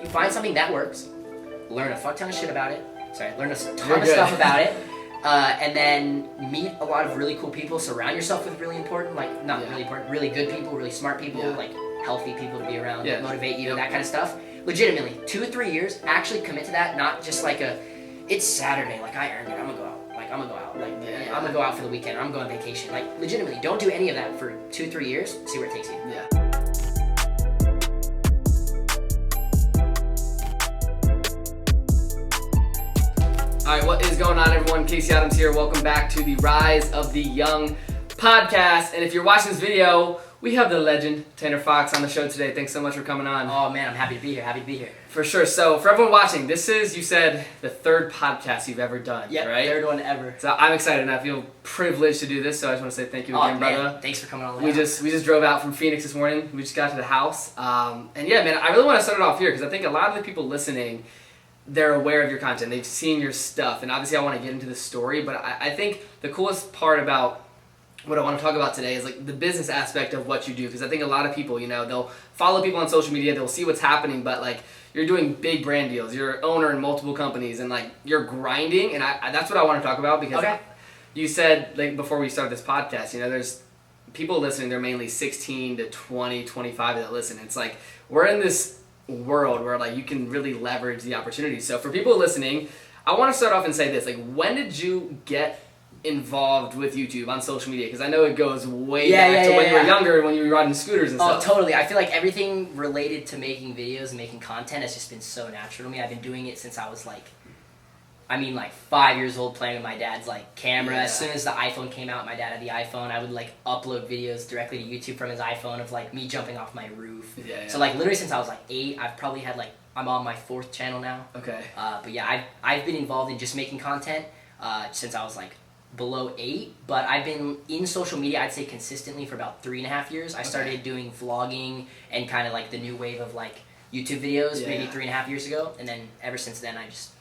You find something that works, learn a fuck ton of shit about it. Learn a ton of stuff about it. And then meet a lot of really cool people. Surround yourself with really important, really good people, really smart people, like healthy people to be around, that motivate you, that kind of stuff. Legitimately, 2 or 3 years, actually commit to that, not just like it's Saturday, like I earned it, I'm gonna go out. I'm gonna go out for the weekend, or I'm going on vacation. Like, legitimately, don't do any of that for 2 or 3 years, see where it takes you. Yeah. All right, what is going on, everyone? Casey Adams here. Welcome back to the Rise of the Young podcast. And if you're watching this video, we have the legend, Tanner Fox, on the show today. Thanks so much for coming on. Oh, man, I'm happy to be here. For sure. So, for everyone watching, this is, you said, the third podcast you've ever done, right? Third one ever. So, I'm excited, and I feel privileged to do this, so I just want to say thank you again, brother. Thanks for coming on. We just drove out from Phoenix this morning. We just got to the house. And yeah, man, I really want to start it off here, because I think a lot of the people listening, they're aware of your content. They've seen your stuff. And obviously I want to get into the story, but I think the coolest part about what I want to talk about today is like the business aspect of what you do. Because I think a lot of people, they'll follow people on social media, they'll see what's happening, but like you're doing big brand deals. You're an owner in multiple companies and like you're grinding. And that's what I want to talk about because you said like before we started this podcast, there's people listening, they're mainly 16 to 20, 25 that listen. It's like we're in this world where like you can really leverage the opportunity. So for people listening, I want to start off and say this, like when did you get involved with YouTube on social media? Because I know it goes way back to when you were younger, when you were riding scooters and stuff. Oh, totally. I feel like everything related to making videos and making content has just been so natural to me. I've been doing it since I was like 5 years old, playing with my dad's like camera. As soon as the iPhone came out, my dad had the iPhone, I would like upload videos directly to YouTube from his iPhone of like me jumping off my roof. So like literally since I was like 8, I've probably had like, I'm on my 4th channel now. Okay. But yeah, I've been involved in just making content since I was like below 8, but I've been in social media, I'd say consistently for about 3.5 years. I started doing vlogging and kind of like the new wave of like YouTube videos maybe 3.5 years ago, and then ever since then I just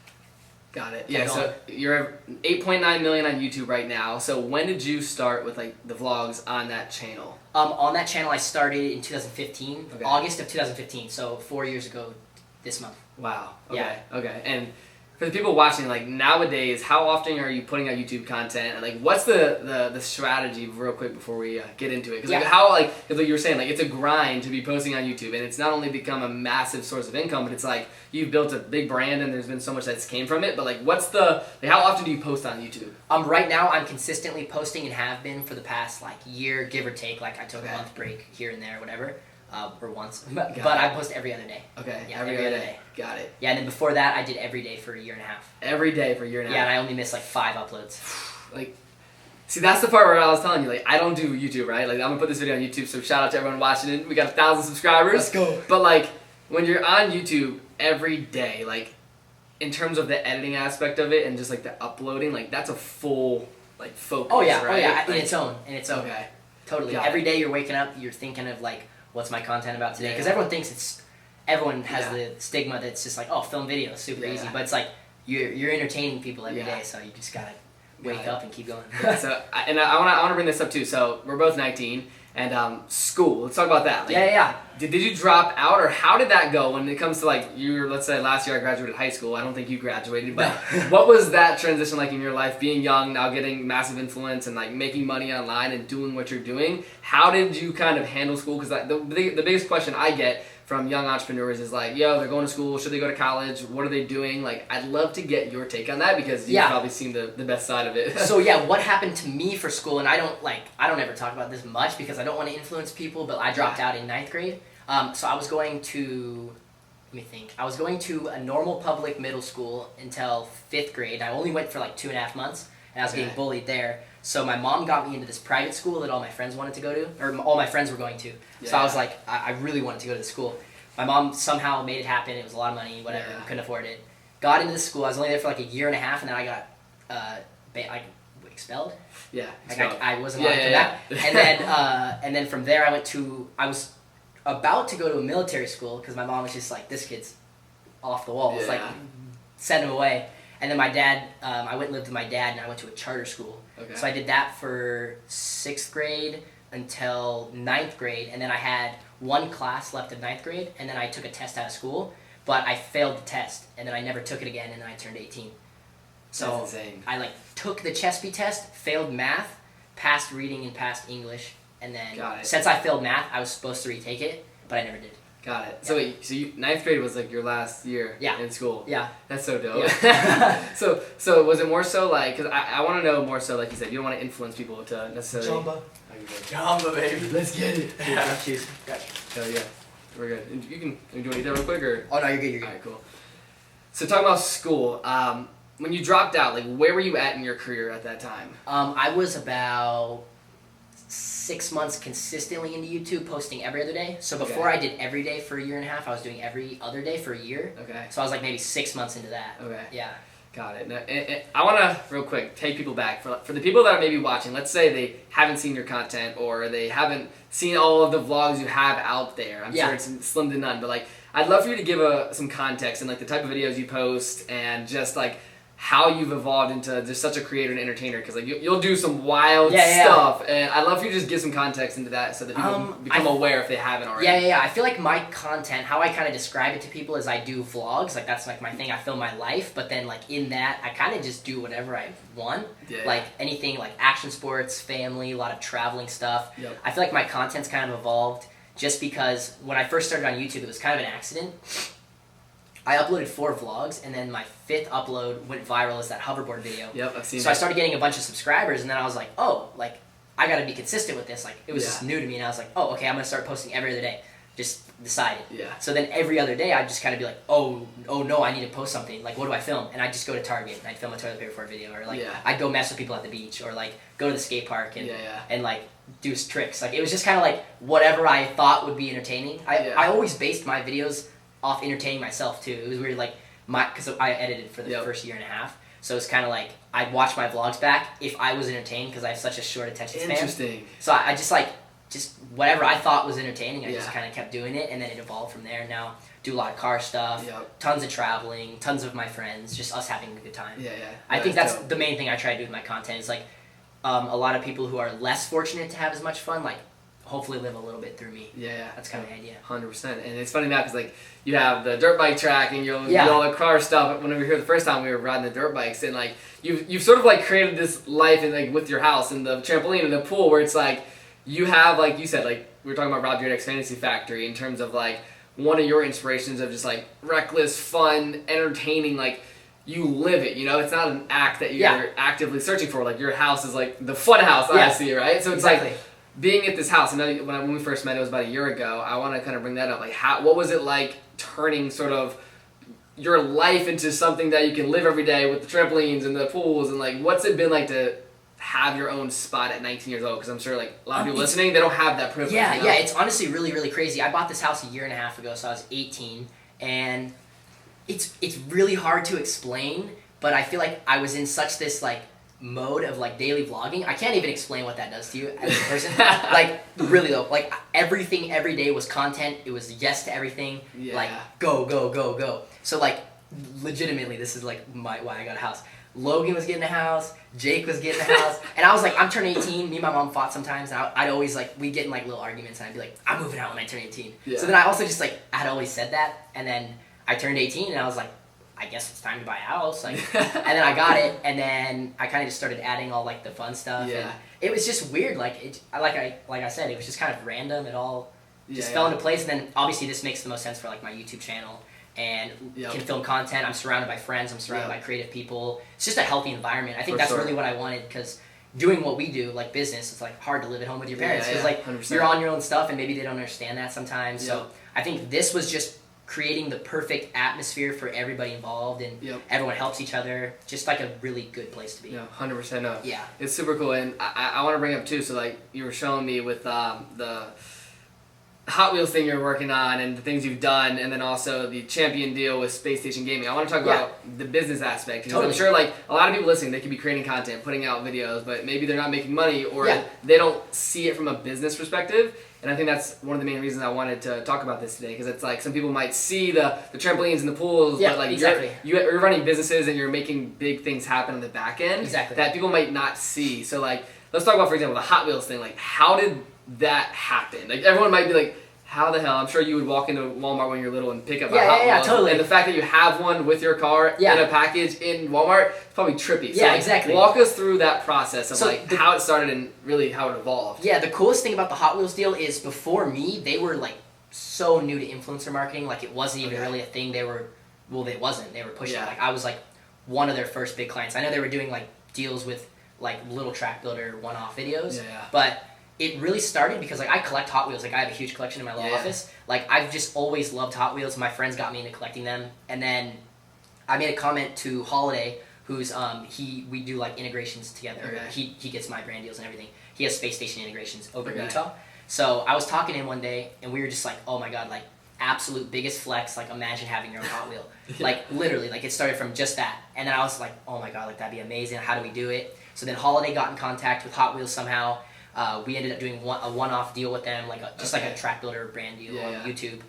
got it. Yeah, so you're 8.9 million on YouTube right now. So when did you start with like the vlogs on that channel? On that channel I started in 2015, August of 2015, so 4 years ago this month. Wow. Okay. Yeah. Okay. And for the people watching, like nowadays, how often are you putting out YouTube content? And like, what's the strategy, real quick, before we get into it? Because like you were saying, like it's a grind to be posting on YouTube, and it's not only become a massive source of income, but it's like you've built a big brand, and there's been so much that's came from it. But like, how often do you post on YouTube? Right now, I'm consistently posting and have been for the past like year, give or take. Like I took a month break here and there, whatever. Or once, but I post every other day. Okay. Yeah, every other day. Got it. Yeah, and then before that, I did every day for a year and a half. Every day for a year and a half. Yeah, and I only missed like 5 uploads. Like, see, that's the part where I was telling you, like, I don't do YouTube, right? Like, I'm gonna put this video on YouTube, so shout out to everyone watching it. We got 1,000 subscribers. Let's go. But like, when you're on YouTube every day, like, in terms of the editing aspect of it and just like the uploading, like, that's a full like focus. Oh yeah, right? In its own. Okay. Totally. Every day you're waking up, you're thinking of like, what's my content about today? Because everyone has the stigma that's just like, oh, film video is super easy, but it's like you're entertaining people every day, so you just gotta wake up and keep going. So I want to bring this up too. So we're both 19, and school. Let's talk about that. Like, Did you drop out, or how did that go when it comes to like let's say last year I graduated high school. I don't think you graduated, but what was that transition like in your life, being young, now getting massive influence and like making money online and doing what you're doing? How did you kind of handle school? Because the biggest question I get from young entrepreneurs is like, yo, they're going to school, should they go to college? What are they doing? Like, I'd love to get your take on that because you've probably seen the best side of it. So what happened to me for school, and I don't ever talk about this much because I don't want to influence people, but I dropped out in 9th grade. So I was going to, I was going to a normal public middle school until 5th grade. I only went for like 2.5 months, and I was getting bullied there. So my mom got me into this private school that all my friends wanted to go to, or all my friends were going to. So I was like, I really wanted to go to the school. My mom somehow made it happen. It was a lot of money, whatever, couldn't afford it. Got into the school. I was only there for like 1.5 years, and then I got expelled. Yeah, like I wasn't allowed to come back. And then from there I was about to go to a military school because my mom was just like, this kid's off the walls, like send him away. And then my dad, I went and lived with my dad, and I went to a charter school. So I did that for 6th grade until 9th grade, and then I had one class left of 9th grade, and then I took a test out of school. but I failed the test, and then I never took it again, and then I turned 18. So That's insane. I like took the Chespy test, failed math, passed reading and passed English, and then since I failed math, I was supposed to retake it, but I never did. Got it. So wait, ninth grade was like your last year in school. Yeah. That's so dope. Yeah. so was it more so like, because I want to know more so, like you said, you don't want to influence people to necessarily. Jamba, baby. Let's get it. Yeah. Cheers. Hell yeah. We're good. You can, do you want to eat that real quick or? Oh no, you're good. You're good. All right, cool. So talking about school, when you dropped out, like where were you at in your career at that time? I was about 6 months consistently into YouTube, posting every other day. So before I did every day for a year and a half, I was doing every other day for a year. Okay. So I was like maybe 6 months into that. Okay. Yeah. Got it. Now, I want to, real quick, take people back. For the people that are maybe watching, let's say they haven't seen your content or they haven't seen all of the vlogs you have out there. I'm sure it's slim to none, but like, I'd love for you to give some context and like the type of videos you post and just like how you've evolved into just such a creator and entertainer, because like you'll do some wild stuff, and I'd love for you to just give some context into that so that people become aware if they haven't already. Yeah. I feel like my content, how I kind of describe it to people is I do vlogs, like that's like my thing. I film my life, but then like in that I kind of just do whatever I want, like anything like action sports, family, a lot of traveling stuff. I feel like my content's kind of evolved just because when I first started on YouTube, it was kind of an accident. I uploaded 4 vlogs, and then my 5th upload went viral as that hoverboard video. Yep, I've seen So I started getting a bunch of subscribers, and then I was like, oh, like, I gotta be consistent with this. Like, it was just new to me, and I was like, oh, okay, I'm gonna start posting every other day. Just decided. Yeah. So then every other day, I'd just kind of be like, oh no, I need to post something. Like, what do I film? And I'd just go to Target, and I'd film a toilet paper for a video, or like, I'd go mess with people at the beach, or like, go to the skate park, and like, do tricks. Like, it was just kind of like, whatever I thought would be entertaining. I always based my videos off entertaining myself too. It was weird, like because I edited for the first year and a half, so it's kind of like I'd watch my vlogs back if I was entertained because I have such a short attention span. Interesting. So I just whatever I thought was entertaining, I just kind of kept doing it, and then it evolved from there. Now do a lot of car stuff, tons of traveling, tons of my friends, just us having a good time. I think that's the main thing I try to do with my content is like a lot of people who are less fortunate to have as much fun, like hopefully live a little bit through me. That's kind of the idea. 100%. And it's funny now because like you have the dirt bike track and you'll do all the car stuff. When we were here the first time, we were riding the dirt bikes, and like you've sort of like created this life and like with your house and the trampoline and the pool where it's like you have, like you said, like we were talking about Rob Dyrdek's Fantasy Factory in terms of like one of your inspirations of just like reckless, fun, entertaining, like you live it, you know? It's not an act that you're actively searching for. Like your house is like the fun house I see, right? So it's like being at this house, I know when we first met, it was about a year ago. I want to kind of bring that up. Like, what was it like turning sort of your life into something that you can live every day with the trampolines and the pools, and like, what's it been like to have your own spot at 19 years old? Because I'm sure like a lot of people listening, they don't have that privilege. Yeah, you know? It's honestly really, really crazy. I bought this house a year and a half ago, so I was 18, and it's really hard to explain. But I feel like I was in such this like mode of like daily vlogging. I can't even explain what that does to you as a person. Like really though, like everything every day was content. It was yes to everything. Like go. So like legitimately, this is like why I got a house. Logan was getting a house, Jake was getting a house, and I was like, I'm turning 18. Me and my mom fought sometimes, and I'd always like, we'd get in like little arguments, and I'd be like, I'm moving out when I turn 18. So then I also just like, I'd always said that, and then I turned 18, and I was like, I guess it's time to buy a house, like, and then I got it, and then I kind of just started adding all like the fun stuff, and it was just weird, like I said, it was just kind of random. It all just fell into place, and then obviously this makes the most sense for like my YouTube channel, and can film content. I'm surrounded by friends. I'm surrounded by creative people. It's just a healthy environment. I think that's really what I wanted, because doing what we do, like business, it's like hard to live at home with your parents, because like 100%. You're on your own stuff, and maybe they don't understand that sometimes. So I think this was just creating the perfect atmosphere for everybody involved, and everyone helps each other. Just like a really good place to be. 100%. No. Yeah, it's super cool, and I want to bring up too. So like you were showing me with the Hot Wheels thing you're working on and the things you've done, and then also the Champion deal with Space Station Gaming. I want to talk about the business aspect, because I'm sure like a lot of people listening, they could be creating content, putting out videos, but maybe they're not making money, or they don't see it from a business perspective. And I think that's one of the main reasons I wanted to talk about this today, because it's like some people might see the trampolines and the pools, but like you're running businesses and you're making big things happen on the back end that people might not see. So like, let's talk about, for example, the Hot Wheels thing. Like, how did that happen? Like, everyone might be like, how the hell, I'm sure you would walk into Walmart when you're little and pick up a Yeah, Hot yeah, yeah, Wheels, totally. and the fact that you have one with your car Yeah. in a package in Walmart, it's probably trippy. So Yeah, like, exactly. walk us through that process of So like how it started and really how it evolved. Yeah, the coolest thing about the Hot Wheels deal is before me, they were like so new to influencer marketing. Like it wasn't even really a thing. They were pushing. Yeah. Like I was like one of their first big clients. I know they were doing like deals with like little track builder one-off videos. Yeah. But it really started because like I collect Hot Wheels. Like I have a huge collection in my little office. Like I've just always loved Hot Wheels. My friends got me into collecting them, and then I made a comment to Holiday, who's we do like integrations together. Okay. He gets my brand deals and everything. He has space station integrations over in Okay. Utah. So I was talking to him one day, and we were just like, oh my god, like absolute biggest flex. Like imagine having your own Hot Wheel. Like literally, like it started from just that, and then I was like, oh my god, like that'd be amazing. How do we do it? So then Holiday got in contact with Hot Wheels somehow. We ended up doing a one-off deal with them, like like a track builder brand deal on YouTube.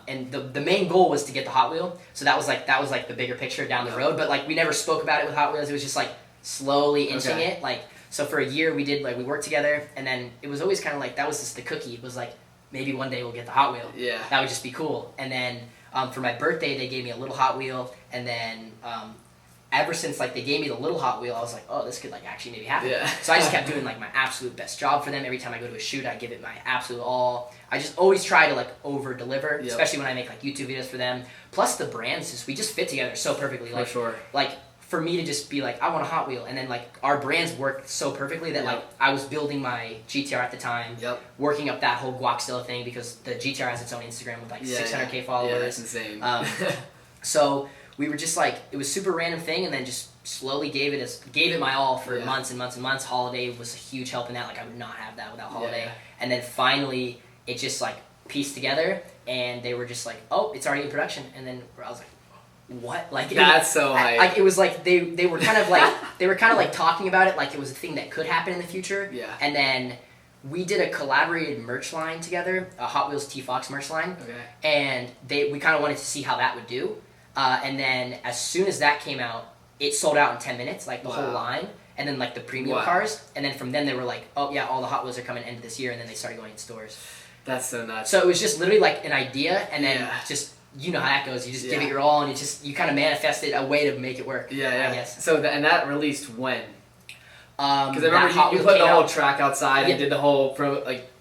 And the main goal was to get the Hot Wheel. So that was like the bigger picture down the road. But like we never spoke about it with Hot Wheels. It was just like slowly inching it. Like so for a year we did we worked together, and then it was always kind of like that was just the cookie. It was like maybe one day we'll get the Hot Wheel. Yeah. That would just be cool. And then for my birthday they gave me a little Hot Wheel, and then ever since like they gave me the little Hot Wheel, I was like, oh, this could like actually maybe happen. Yeah. So I just kept doing like my absolute best job for them. Every time I go to a shoot, I give it my absolute all. I just always try to like over deliver, especially when I make like YouTube videos for them. Plus the brands, we just fit together so perfectly. Like, For sure. Like for me to just be like, I want a Hot Wheel, and then like our brands work so perfectly that like I was building my GTR at the time, working up that whole Guaxzilla thing because the GTR has its own Instagram with like 600K followers. Yeah, that's insane. So we were just like, it was a super random thing, and then just slowly gave it my all for months and months and months. Holiday was a huge help in that. Like I would not have that without Holiday. And then finally it just like pieced together, and they were just like, oh, it's already in production. And then I was like, what? Like that's so hype. Like it was like they were kind of like talking about it like it was a thing that could happen in the future. Yeah. And then we did a collaborated merch line together, a Hot Wheels T-Fox merch line. Okay. And we kind of wanted to see how that would do. And then as soon as that came out, it sold out in 10 minutes, like the whole line. And then like the premium cars. And then from then they were like, oh yeah, all the Hot Wheels are coming end of this year. And then they started going in stores. That's so nuts. So it was just literally like an idea, and then just, you know how that goes. You just give it your all, and you kind of manifested a way to make it work. I guess. So and that released when? Because I remember you Hot put the whole out, track outside and did the whole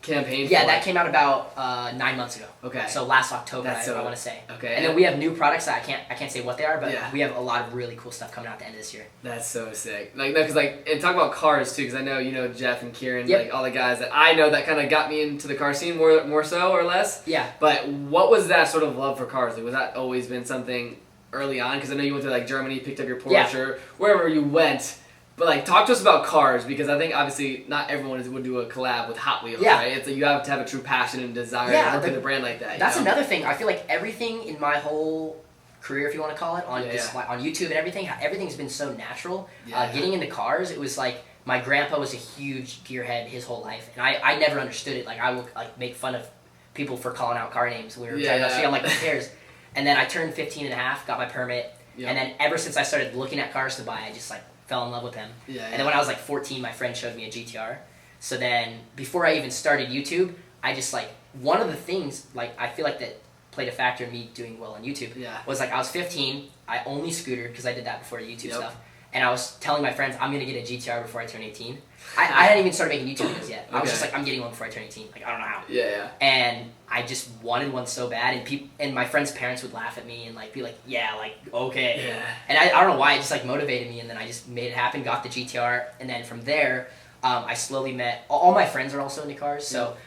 campaign. Yeah, that came out about 9 months ago. Okay. So last October, I want to say. Okay. And then we have new products that I can't say what they are, but Yeah. we have a lot of really cool stuff coming out at the end of this year. That's so sick. Like, no, because and talk about cars too, because I know you know Jeff and Kieran, Yep. like all the guys that I know that kind of got me into the car scene more so or less. Yeah. But what was that sort of love for cars? Like, was that always been something early on? Because I know you went to like Germany, picked up your Porsche, or wherever you went. But like, talk to us about cars, because I think obviously not everyone would do a collab with Hot Wheels, right? It's like you have to have a true passion and desire to work with a brand like that. That's another thing. I feel like everything in my whole career, if you want to call it, on on YouTube and everything's been so natural. Getting into cars, it was like my grandpa was a huge gearhead his whole life, and I never understood it. Like I would like make fun of people for calling out car names. We were trying to see. I'm like, who cares? And then I turned 15 and a half, got my permit, and then ever since I started looking at cars to buy, I just like fell in love with them. And then when I was like 14, my friend showed me a GTR. So then before I even started YouTube, I just like, one of the things like I feel like that played a factor in me doing well on YouTube was like I was 15, I only scootered because I did that before the YouTube stuff. And I was telling my friends, I'm going to get a GTR before I turn 18. I hadn't even started making YouTube videos yet. I was just like, I'm getting one before I turn 18. Like, I don't know how. And I just wanted one so bad. And my friends' parents would laugh at me and like be like, yeah, like, okay. And I don't know why. It just like motivated me. And then I just made it happen, got the GTR. And then from there, I slowly met, all my friends are also into cars. So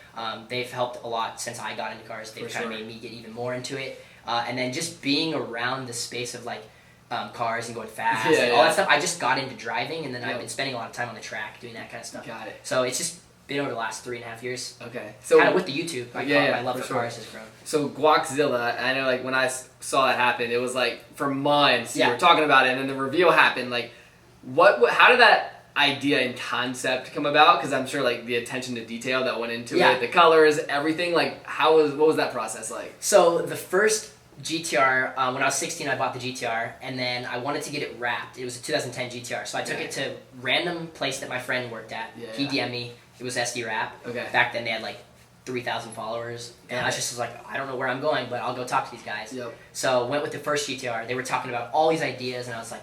they've helped a lot since I got into cars. They've kind of made me get even more into it. And then just being around the space of like, cars and going fast and all that stuff. I just got into driving, and then I've been spending a lot of time on the track doing that kind of stuff. Got it. So it's just been over the last 3.5 years. Okay. So kind of with the YouTube, my love for cars has grown. So Guaxzilla, I know like when I saw that happen, it was like for months you were talking about it, and then the reveal happened. Like, how did that idea and concept come about? Because I'm sure like the attention to detail that went into it, the colors, everything. Like, what was that process like? So the first GTR, when I was 16, I bought the GTR, and then I wanted to get it wrapped. It was a 2010 GTR, so I took it to random place that my friend worked at. He DM'd me. It was SD Wrap. Back then they had like 3,000 followers, and I was just like, I don't know where I'm going, but I'll go talk to these guys. Yep. So went with the first GTR. They were talking about all these ideas, and I was like,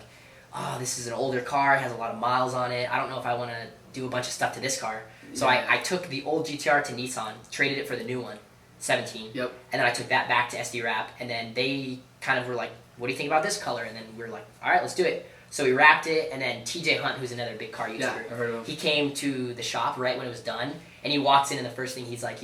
oh, this is an older car. It has a lot of miles on it. I don't know if I want to do a bunch of stuff to this car. So I took the old GTR to Nissan, traded it for the new one, 17. Yep. And then I took that back to SD Wrap, and then they kind of were like, what do you think about this color? And then we were like, all right, let's do it. So we wrapped it, and then TJ Hunt, who's another big car YouTuber, Yeah, I've heard of him. he came to the shop right when it was done, and he walks in, and the first thing he's like,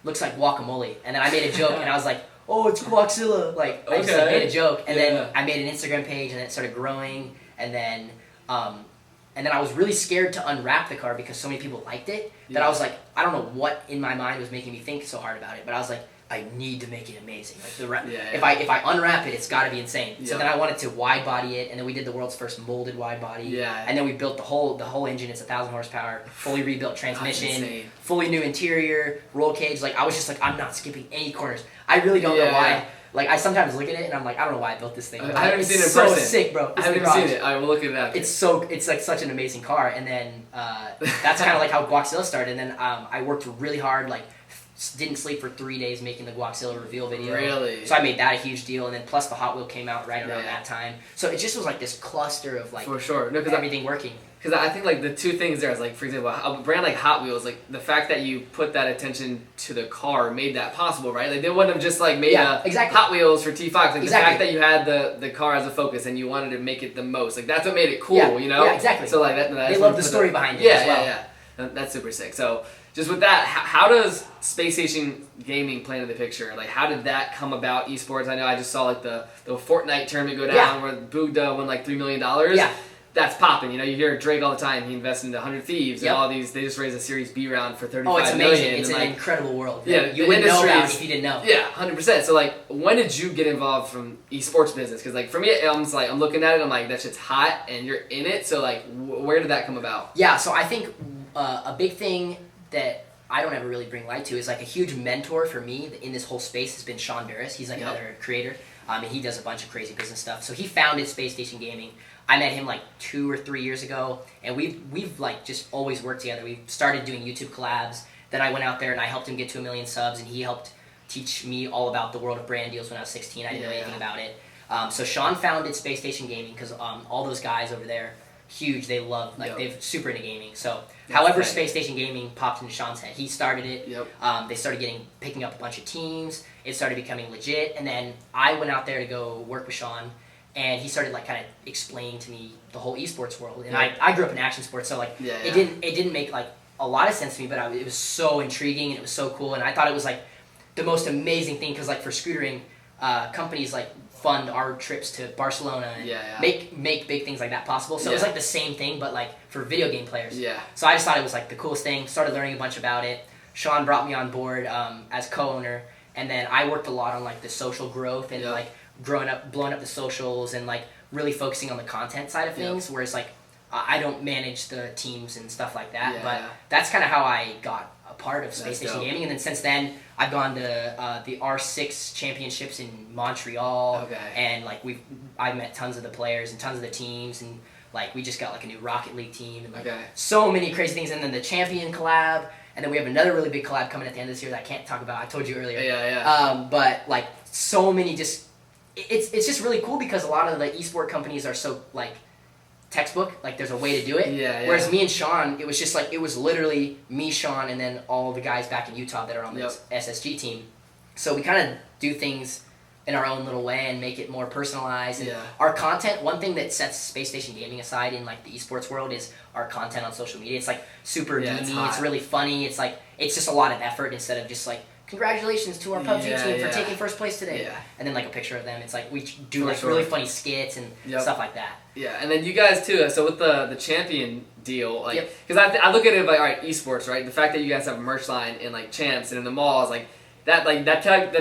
looks like guacamole. And then I made a joke, and I was like, oh, it's Guaxilla. Like, I just like, made a joke, and then I made an Instagram page, and it started growing, and then I was really scared to unwrap the car because so many people liked it that I was like, I don't know what in my mind was making me think so hard about it, but I was like, I need to make it amazing. Like if I unwrap it, it's got to be insane. So then I wanted to wide body it, and then we did the world's first molded wide body. Yeah. And then we built the whole engine. It's 1,000 horsepower, fully rebuilt transmission, fully new interior, roll cage. Like I was just like, I'm not skipping any corners. I really don't know why. Like I sometimes look at it and I'm like, I don't know why I built this thing. I haven't seen it in so person. Sick, bro. I haven't seen it. I will look at that. It's like such an amazing car. And then that's kind of like how Guaxilla started. And then I worked really hard, like didn't sleep for 3 days making the Guaxilla reveal video. Really? So I made that a huge deal. And then plus the Hot Wheel came out right around that time. So it just was like this cluster of like for sure. No, everything working. Because I think like the two things there is like, for example, a brand like Hot Wheels, like the fact that you put that attention to the car made that possible, right? Like they wouldn't have just like made Hot Wheels for T5. Like the fact that you had the car as a focus and you wanted to make it the most, like that's what made it cool, you know? Yeah, exactly. So like they love the story behind it as well. Yeah. That's super sick. So just with that, how does Space Station Gaming play into the picture? Like how did that come about? Esports. I know I just saw like the Fortnite tournament go down where Boogda won like $3 million. Yeah. That's popping. You know, you hear Drake all the time. He invested into 100 Thieves and all these. They just raised a Series B round for $35 million. Oh, it's amazing. It's an incredible world. Yeah, you wouldn't know about it if you didn't know. Yeah, 100%. So like, when did you get involved from esports business? Because like for me, I'm looking at it. I'm like, that shit's hot, and you're in it. So like, where did that come about? Yeah. So I think a big thing that I don't ever really bring light to is like a huge mentor for me in this whole space has been Sean Barris. He's like another creator. And he does a bunch of crazy business stuff. So he founded Space Station Gaming. I met him like 2 or 3 years ago, and we've like just always worked together. We started doing YouTube collabs. Then I went out there and I helped him get to 1 million subs, and he helped teach me all about the world of brand deals when I was 16. I didn't know anything about it. So Sean founded Space Station Gaming because all those guys over there, huge. They love they're super into gaming. So however Space Station Gaming popped into Sean's head, he started it. They started picking up a bunch of teams. It started becoming legit, and then I went out there to go work with Sean. And he started like kind of explaining to me the whole esports world, and I grew up in action sports, so like it didn't make like a lot of sense to me, but it was so intriguing and it was so cool, and I thought it was like the most amazing thing because like for scootering, companies like fund our trips to Barcelona and make big things like that possible. So it was like the same thing, but like for video game players. So I just thought it was like the coolest thing. Started learning a bunch about it. Sean brought me on board as co-owner, and then I worked a lot on like the social growth and like blowing up the socials and like really focusing on the content side of things, whereas like I don't manage the teams and stuff like that, but that's kind of how I got a part of Space Station Gaming. And then since then I've gone to the R6 championships in Montreal, and like I've met tons of the players and tons of the teams, and like we just got like a new Rocket League team and like so many crazy things, and then the champion collab, and then we have another really big collab coming at the end of this year that I can't talk about. I told you earlier. But like so many it's just really cool because a lot of the esport companies are so like textbook, like there's a way to do it. Whereas me and Sean, it was just like, it was literally me, Sean, and then all the guys back in Utah that are on the SSG team. So we kind of do things in our own little way and make it more personalized. And our content, one thing that sets Space Station Gaming aside in like the esports world is our content on social media. It's like super memey, it's really funny. It's like, it's just a lot of effort instead of just like, congratulations to our PUBG team for taking first place today. And then like a picture of them. It's like we do like really funny skits and stuff like that. And then you guys too. So with the champion deal, like, because I look at it like, all right, esports, right? The fact that you guys have a merch line in like champs and in the malls, like that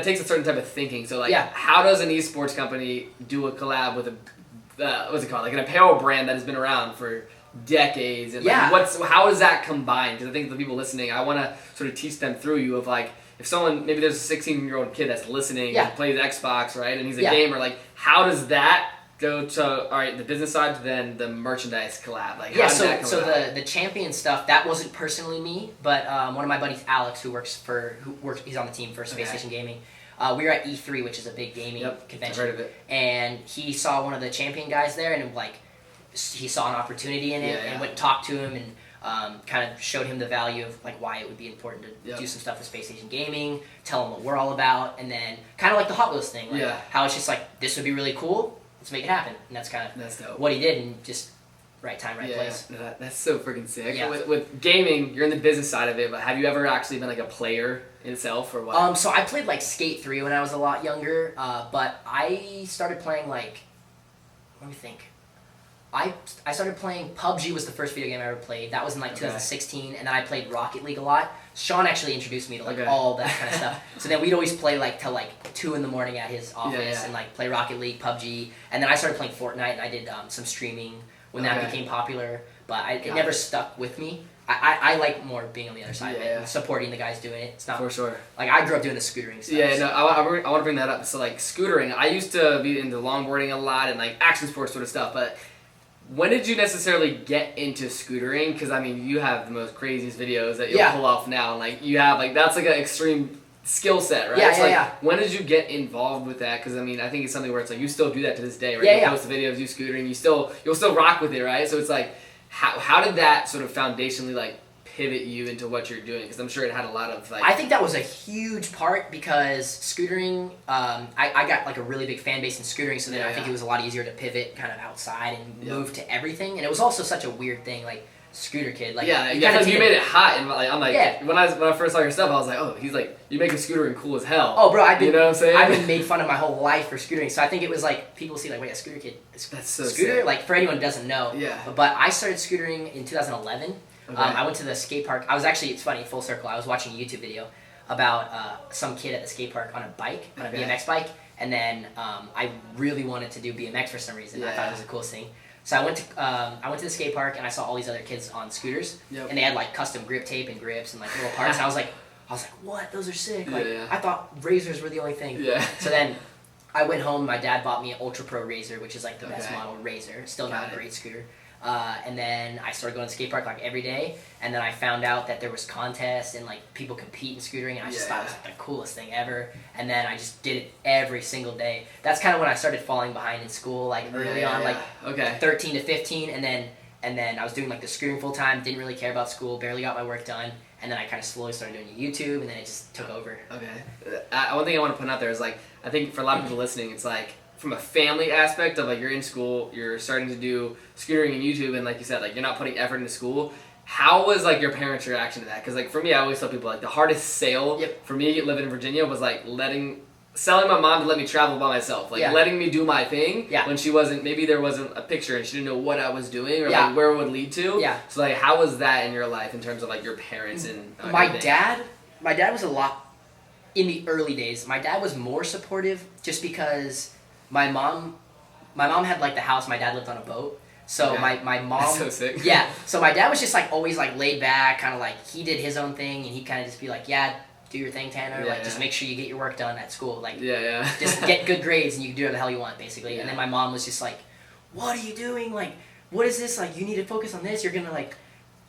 takes a certain type of thinking. So like, how does an esports company do a collab with a what's it called, like an apparel brand that has been around for decades? And like, how does that combine? Because I think the people listening, I want to sort of teach them through you of like, if someone, maybe there's a 16-year-old kid that's listening and plays Xbox, right, and he's a gamer, like, how does that go to the business side to then the merchandise collab. Like, yeah, how did that come about? the champion stuff, that wasn't personally me, but one of my buddies, Alex, he's on the team for Space Station Gaming. We were at E3, which is a big gaming convention. I've heard of it. And he saw one of the champion guys there, and like he saw an opportunity in it, and went and talked to him, and kind of showed him the value of like why it would be important to do some stuff with Space Station Gaming, tell him what we're all about, and then kind of like the Hot Wheels thing, like how it's just like, this would be really cool, let's make it happen. And that's kind of what he did, and just right time, right place. No, that's so freaking sick. Yeah. With gaming, you're in the business side of it, but have you ever actually been like a player in itself, or what? So I played like Skate 3 when I was a lot younger, but I started playing like, let me think. I started playing PUBG was the first video game I ever played. That was in like 2016, and then I played Rocket League a lot. Sean actually introduced me to like all that kind of stuff. So then we'd always play like till like 2 in the morning at his office and like play Rocket League, PUBG, and then I started playing Fortnite, and I did some streaming when that became popular. But it never stuck with me. I like more being on the other side of it, and supporting the guys doing it. It's not for sure. Like I grew up doing the scootering stuff. Yeah, no, I want to bring that up. So like scootering, I used to be into longboarding a lot and like action sports sort of stuff, but when did you necessarily get into scootering? Because I mean, you have the most craziest videos that you'll pull off now, and like you have like that's like an extreme skill set, right? Yeah, When did you get involved with that? Because I mean, I think it's something where it's like you still do that to this day, right? Yeah, you post the videos, you scootering, you'll still rock with it, right? So it's like, how did that sort of foundationally like pivot you into what you're doing? Because I'm sure it had a lot of like. I think that was a huge part because scootering. I got like a really big fan base in scootering, so then I think it was a lot easier to pivot kind of outside and move to everything. And it was also such a weird thing, like scooter kid. Like you made it hot, and like I'm like when I first saw your stuff, I was like, oh, he's like, you make a scootering cool as hell. Oh, bro, you know what I'm saying? I've been made fun of my whole life for scootering, so I think it was like people see like, wait, a scooter kid, that's so scooter. Sick. Like for anyone who doesn't know, But I started scootering in 2011. I went to the skate park. I was actually, it's funny, full circle. I was watching a YouTube video about some kid at the skate park on a bike, on a BMX bike, and then I really wanted to do BMX for some reason. I thought it was the coolest thing. So I went to the skate park and I saw all these other kids on scooters, and they had like custom grip tape and grips and like little parts. And I was like, what? Those are sick. Like I thought razors were the only thing. Yeah. So then I went home. My dad bought me an Ultra Pro razor, which is like the best model razor. Still not a great scooter. And then I started going to skate park like every day, and then I found out that there was contests and like people compete in scootering, and I just thought it was like the coolest thing ever. And then I just did it every single day. That's kind of when I started falling behind in school, like early on, like 13 to 15, and then I was doing like the scootering full time. Didn't really care about school, barely got my work done, and then I kind of slowly started doing YouTube, and then it just took over. One thing I want to put out there is like, I think for a lot of people listening, it's like, from a family aspect of like you're in school, you're starting to do scootering and YouTube, and like you said, like you're not putting effort into school. How was like your parents' reaction to that? Because like for me, I always tell people like the hardest sale for me living in Virginia was like selling my mom to let me travel by myself, like letting me do my thing when she wasn't. Maybe there wasn't a picture and she didn't know what I was doing or like where it would lead to. So like, how was that in your life in terms of like your parents and my dad was a lot in the early days. My dad was more supportive just because. My mom had like the house. My dad lived on a boat, so my mom. That's so sick. Yeah, so my dad was just like always like laid back, kind of like he did his own thing, and he kind of just be like, do your thing, Tanner. Just make sure you get your work done at school. Like just get good grades, and you can do whatever the hell you want, basically. And then my mom was just like, what are you doing? Like, what is this? Like, you need to focus on this. You're gonna like.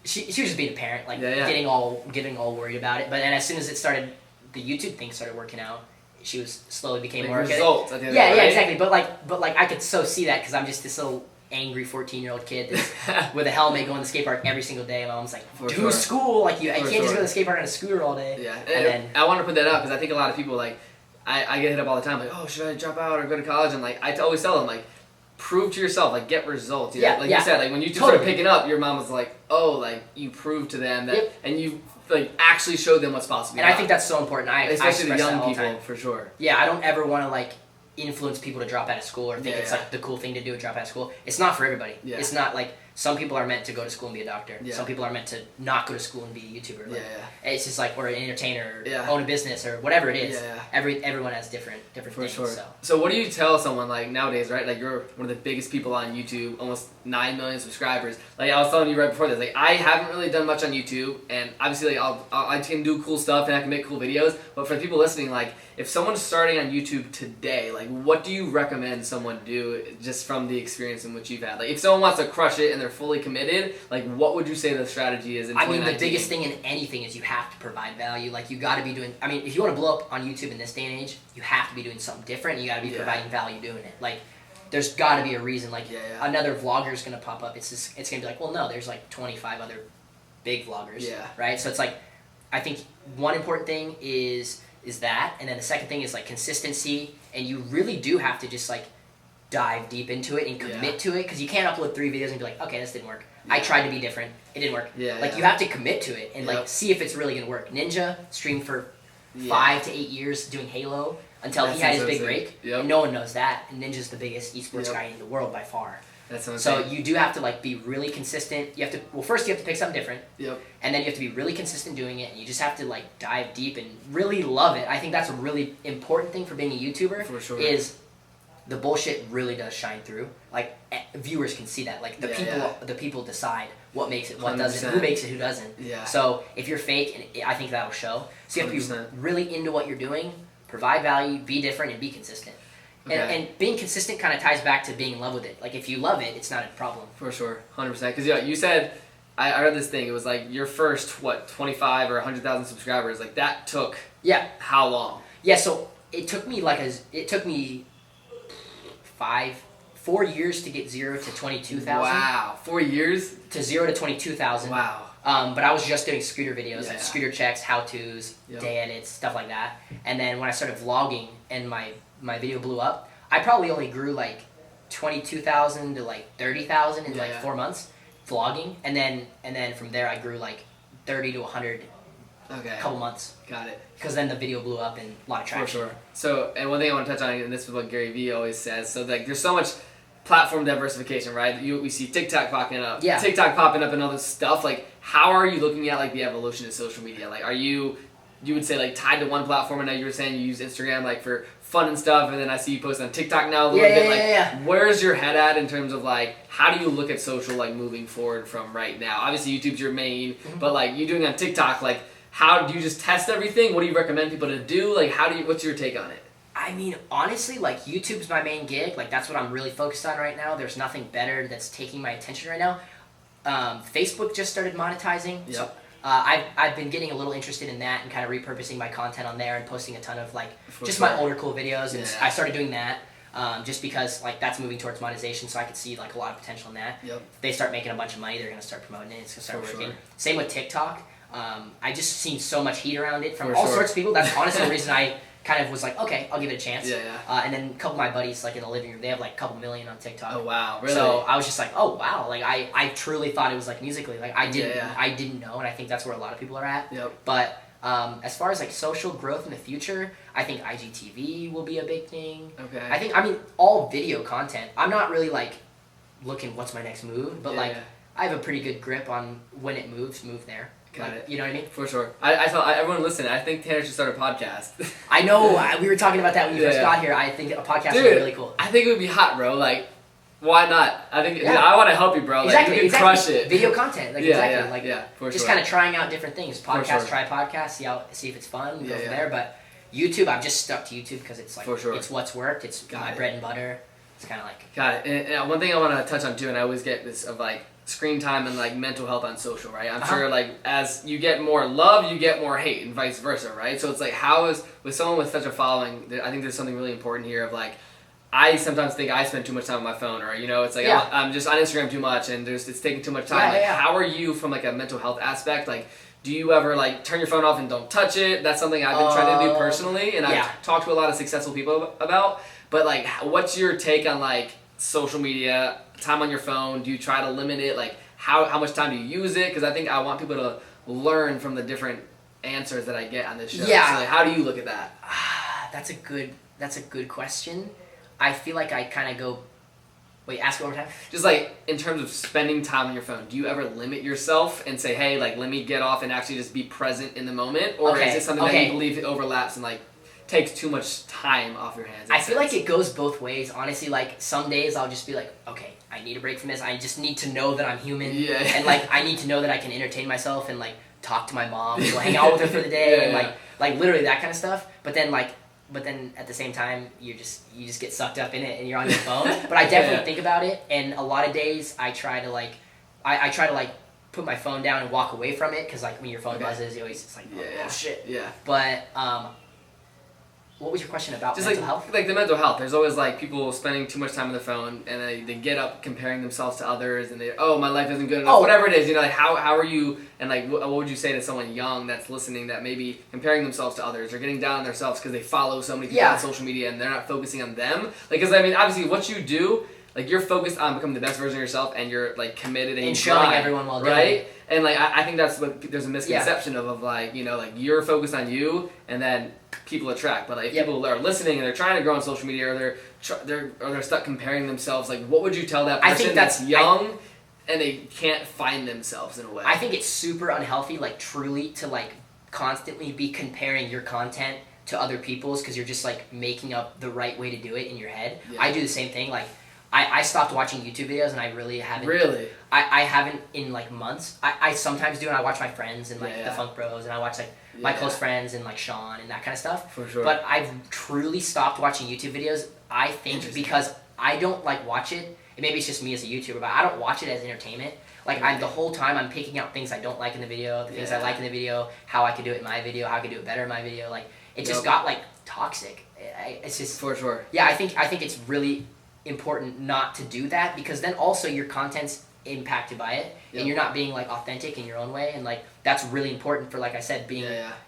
She was just being a parent, like getting all worried about it. But then as soon as the YouTube thing started working out. She was slowly became more results. Exactly. But like I could so see that because I'm just this little angry 14-year-old kid that's with a helmet going to the skate park every single day. My mom's like, school. Like I can't just go to the skate park on a scooter all day. Yeah. And then I want to put that up because I think a lot of people like I get hit up all the time like, oh, should I drop out or go to college? And like I always tell them like, prove to yourself, like get results. You know? Like you said, like when you started picking up, your mom was like, oh, like you proved to them that, and you like actually showed them what's possible. And I think that's so important. Especially the young people, time. For sure. Yeah, I don't ever want to like influence people to drop out of school or think it's like the cool thing to do to drop out of school. It's not for everybody. It's not like some people are meant to go to school and be a doctor. Yeah. Some people are meant to not go to school and be a YouTuber. Like, it's just like, or an entertainer, or own a business, or whatever it is. Everyone has different things. Sure. So what do you tell someone like nowadays, right? Like you're one of the biggest people on YouTube, almost 9 million subscribers. Like I was telling you right before this, like I haven't really done much on YouTube, and obviously like I can do cool stuff and I can make cool videos. But for the people listening, like if someone's starting on YouTube today, like what do you recommend someone do just from the experience in which you've had? Like if someone wants to crush it and they're fully committed, like what would you say the strategy is in 2019? I mean, the biggest thing in anything is you have to provide value. Like you got to be doing, I mean, if you want to blow up on YouTube in this day and age, you have to be doing something different. You got to be providing value doing it. Like there's got to be a reason. Like another vlogger is going to pop up. It's going to be like, well, no, there's like 25 other big vloggers. Right? So it's like, I think one important thing is that, and then the second thing is like consistency, and you really do have to just like dive deep into it and commit to it, because you can't upload 3 videos and be like, okay, this didn't work. I tried to be different. It didn't work. Like you have to commit to it and like see if it's really gonna work. Ninja streamed for 5 to 8 years doing Halo until he had his big break. And no one knows that. And Ninja's the biggest esports guy in the world by far. So you do have to like be really consistent. You have to, well, first you have to pick something different. And then you have to be really consistent doing it, and you just have to like dive deep and really love it. I think that's a really important thing for being a YouTuber. For sure. Is the bullshit really does shine through. Like viewers can see that. Like the people decide what makes it, what 100%. Doesn't, who makes it, who doesn't. So if you're fake, and I think that'll show. So you have to be really into what you're doing, provide value, be different, and be consistent. And being consistent kind of ties back to being in love with it. Like if you love it, it's not a problem. For sure, 100%. Because you said, I read this thing. It was like your first 25 or 100,000 subscribers. Like that took how long? So it took me it took me 4 years to get 0 to 22,000. Wow, 4 years to 0 to 22,000. Wow. But I was just doing scooter videos, like scooter checks, how-tos, day edits, stuff like that. And then when I started vlogging and my video blew up, I probably only grew like 22,000 to like 30,000 in like 4 months vlogging, and then from there I grew like 30 to 100 a couple months. Got it. Because then the video blew up and a lot of traction. For sure. So, and one thing I want to touch on, and this is what Gary Vee always says, so like there's so much platform diversification, right? We see TikTok popping up, TikTok popping up and all this stuff. Like how are you looking at like the evolution of social media? Like are you would say like tied to one platform? And now you were saying you use Instagram like for fun and stuff, and then I see you post on TikTok now a little bit. Like where's your head at in terms of like how do you look at social like moving forward from right now? Obviously YouTube's your main, but like you doing on TikTok, like how do you just test everything? What do you recommend people to do? Like what's your take on it? I mean, honestly, like YouTube's my main gig. Like that's what I'm really focused on right now. There's nothing better that's taking my attention right now. Facebook just started monetizing. So, I've been getting a little interested in that and kind of repurposing my content on there and posting a ton of like my older cool videos. And I started doing that just because like that's moving towards monetization, so I could see like a lot of potential in that. If they start making a bunch of money, they're gonna start promoting it. It's gonna start working. Same with TikTok. I just seen so much heat around it from all sorts of people. That's honestly the reason I kind of was like, okay, I'll give it a chance. And then a couple of my buddies, like in the living room, they have like a couple million on TikTok. Oh wow, really? So I was just like, oh wow, like I truly thought it was like Musical.ly. Like I didn't know, and I think that's where a lot of people are at. But as far as like social growth in the future, I think IGTV will be a big thing. I mean, all video content. I'm not really like looking what's my next move, but like I have a pretty good grip on when it moves, move there. Got it. You know what I mean? For sure. I thought everyone listening, I think Tanner should start a podcast. I know. We were talking about that when you first got here. I think a podcast would be really cool. I think it would be hot, bro. Like, why not? I think I want to help you, bro. Like, you can crush it. Video content. Like, for just kind of trying out different things. Podcast, try podcast, see if it's fun, go from there. But YouTube, I've just stuck to YouTube because it's like, it's what's worked. It's my bread and butter. It's kind of like... Got it. And one thing I want to touch on, too, and I always get this of, like, screen time and like mental health on social, right? I'm sure like as you get more love, you get more hate and vice versa, right? So it's like how is with someone with such a following, I think there's something really important here of like I sometimes think I spend too much time on my phone, or it's like I'm just on Instagram too much and it's taking too much time. How are you from like a mental health aspect? Like do you ever like turn your phone off and don't touch it? That's something I've been trying to do personally, and I've talked to a lot of successful people about. But like what's your take on like social media, time on your phone? Do you try to limit it? Like how much time do you use it? Because I think I want people to learn from the different answers that I get on this show. So like, how do you look at that? That's a good question. I feel like I kind of go Wait, ask it one more time. Just like in terms of spending time on your phone, do you ever limit yourself and say, hey, like let me get off and actually just be present in the moment, or is it something that you believe it overlaps and like takes too much time off your hands? I feel like it goes both ways, honestly. Like some days I'll just be like, okay, I need a break from this. I just need to know that I'm human, and like I need to know that I can entertain myself and like talk to my mom, and hang out with her for the day, and like literally that kind of stuff. But then at the same time, you just get sucked up in it and you're on your phone. But I definitely think about it, and a lot of days I try to like, I try to like put my phone down and walk away from it, because like when your phone buzzes, you always, it's like, oh shit. Yeah. But what was your question about just mental health? Like the mental health. There's always like people spending too much time on their phone, and they get up comparing themselves to others, and my life isn't good enough. Whatever it is, like how are you? And like what would you say to someone young that's listening that maybe comparing themselves to others or getting down on themselves because they follow so many people on social media and they're not focusing on them? Like, because I mean, obviously, what you do. Like, you're focused on becoming the best version of yourself, and you're, like, committed and showing everyone while doing it. And, like, I think that's what there's a misconception of, like, like, you're focused on you, and then people attract. But, like, if people are listening and they're trying to grow on social media, or they're stuck comparing themselves, like, what would you tell that person that's young and they can't find themselves in a way? I think it's super unhealthy, like, truly, to, like, constantly be comparing your content to other people's, because you're just, like, making up the right way to do it in your head. Yeah. I do the same thing, like, I stopped watching YouTube videos, and I really haven't. Really? I haven't in, like, months. I sometimes do, and I watch my friends and, like, the Funk Bros, and I watch, like, my close friends and, like, Sean and that kind of stuff. For sure. But I've truly stopped watching YouTube videos, I think, because I don't, like, watch it. And maybe it's just me as a YouTuber, but I don't watch it as entertainment. Like, the whole time I'm picking out things I don't like in the video, the things I like in the video, how I could do it in my video, how I could do it better in my video. Like, it just got, like, toxic. It's just... For sure. Yeah, I think it's really important not to do that, because then also your content's impacted by it, and you're not being like authentic in your own way, and like that's really important for, like I said, being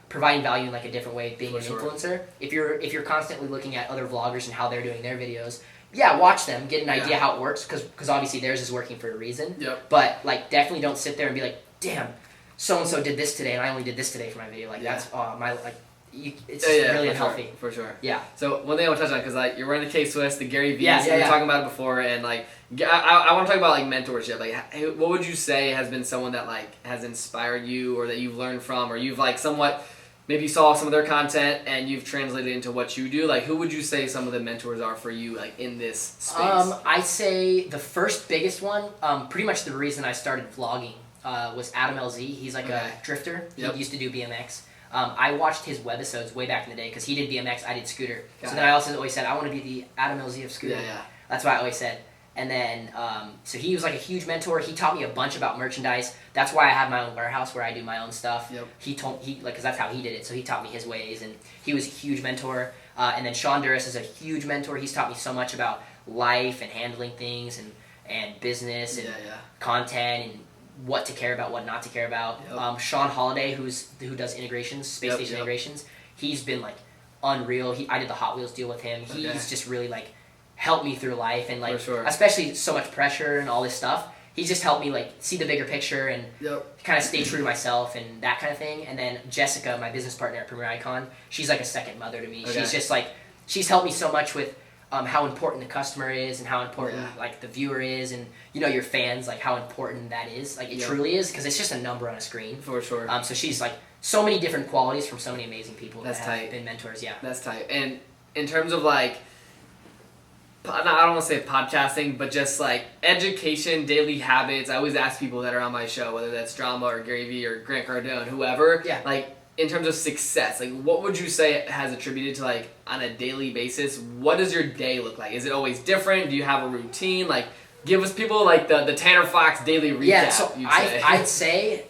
providing value in like a different way, being an influencer. If you're constantly looking at other vloggers and how they're doing their videos, watch them, get an idea how it works, because obviously theirs is working for a reason. But like definitely don't sit there and be like, damn, so and so did this today and I only did this today for my video. Like that's my like. It's really unhealthy. For sure. Yeah. So one thing I want to touch on, because like you're wearing the K-Swiss, the Gary V's, we were talking about it before, and like I want to talk about like mentorship. Like, what would you say has been someone that like has inspired you, or that you've learned from, or you've like somewhat maybe you saw some of their content and you've translated it into what you do? Like, who would you say some of the mentors are for you, like in this space? I'd say the first biggest one, pretty much the reason I started vlogging, was Adam LZ. He's like a drifter. He used to do BMX. I watched his webisodes way back in the day, because he did BMX, I did scooter. So then I also always said, I want to be the Adam LZ of scooter. That's what I always said. And then, so he was like a huge mentor. He taught me a bunch about merchandise. That's why I have my own warehouse where I do my own stuff. Because that's how he did it. So he taught me his ways, and he was a huge mentor. And then Sean Duras is a huge mentor. He's taught me so much about life and handling things and business and content and what to care about, what not to care about. Sean Holiday, who does integrations, space station integrations, he's been like unreal. I did the Hot Wheels deal with him. He's just really like helped me through life, and like especially so much pressure and all this stuff. He's just helped me like see the bigger picture and kind of stay true to myself and that kind of thing. And then Jessica, my business partner at Premier Icon, she's like a second mother to me. She's just like, she's helped me so much with how important the customer is, and how important like the viewer is, and your fans, like how important that is. Like it truly is, because it's just a number on a screen. For sure. So she's like so many different qualities from so many amazing people that have been mentors. That's tight. And in terms of like, I don't want to say podcasting, but just like education, daily habits. I always ask people that are on my show, whether that's Drama or Gary Vee or Grant Cardone, whoever. Like, in terms of success, like what would you say has attributed to like on a daily basis? What does your day look like? Is it always different? Do you have a routine? Like, give us people like the Tanner Fox daily recap. Yeah, so I'd say,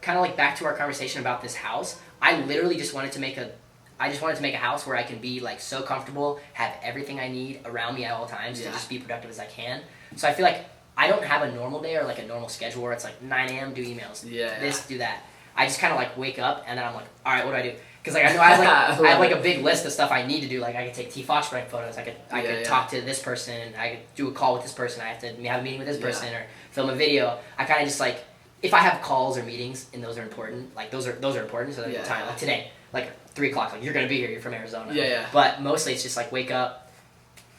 kind of like back to our conversation about this house. I literally just wanted to make a house where I can be like so comfortable, have everything I need around me at all times to just be productive as I can. So I feel like I don't have a normal day or like a normal schedule where it's like 9 a.m. do emails, this, do that. I just kind of like wake up, and then I'm like, all right, what do I do? Because like I know I have like a big list of stuff I need to do. Like I could take T Fox brand photos. I could talk to this person. And I could do a call with this person. I have to have a meeting with this person or film a video. I kind of just like, if I have calls or meetings and those are important, like those are important. So like time, like today, like 3 o'clock, like you're gonna be here. You're from Arizona. But mostly it's just like wake up,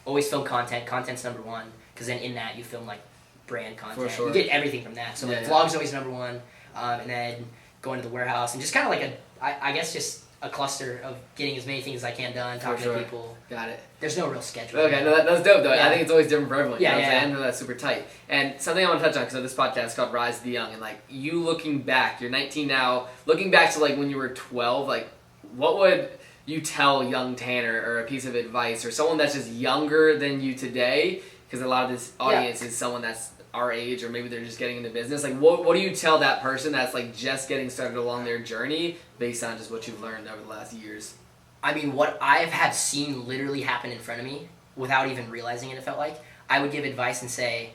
always film content. Content's number one, because then in that you film like brand content. For sure. You get everything from that. So like vlogs always number one, and then going to the warehouse and just kind of like I guess just a cluster of getting as many things as I can done, talking to people. Got it. There's no real schedule. Okay, no, that's dope though. Yeah. I think it's always different for everyone. Yeah, you know what I'm yeah. saying? That's super tight. And something I want to touch on, because this podcast is called Rise to the Young, and like you looking back, you're 19 now, looking back to like when you were 12, like what would you tell young Tanner, or a piece of advice, or someone that's just younger than you today? Because a lot of this audience is someone that's our age, or maybe they're just getting into business. Like what do you tell that person that's like just getting started along their journey based on just what you've learned over the last years? I mean, what I have seen literally happen in front of me without even realizing it felt like, I would give advice and say,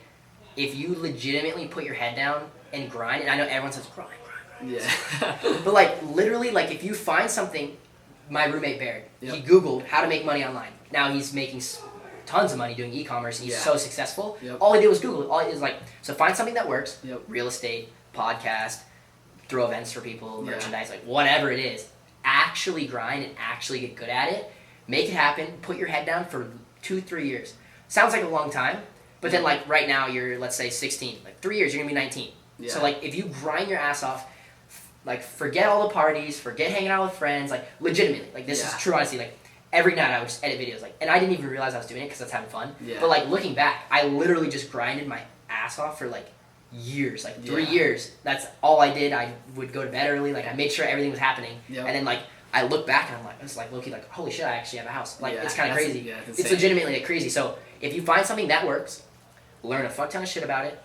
if you legitimately put your head down and grind, and I know everyone says grind. Yeah. But like literally, like if you find something, my roommate Baird, he Googled how to make money online. Now he's making tons of money doing e-commerce, and he's so successful. All he did was Google it. All it is like, so find something that works, real estate, podcast, throw events for people, merchandise, like whatever it is. Actually grind and actually get good at it. Make it happen. Put your head down for 2-3 years. Sounds like a long time, but then like right now you're, let's say 16. Like 3 years, you're gonna be 19. Yeah. So like if you grind your ass off, like forget all the parties, forget hanging out with friends, like legitimately, like this is true honesty, like every night I would just edit videos, like, and I didn't even realize I was doing it because that's having fun. But like looking back, I literally just grinded my ass off for like years, like 3 years. That's all I did. I would go to bed early, like I made sure everything was happening, and then like I look back and I'm like, it's like low-key like, holy shit, I actually have a house. Like it's kind of crazy. It's legitimately like crazy. So if you find something that works, learn a fuck ton of shit about it.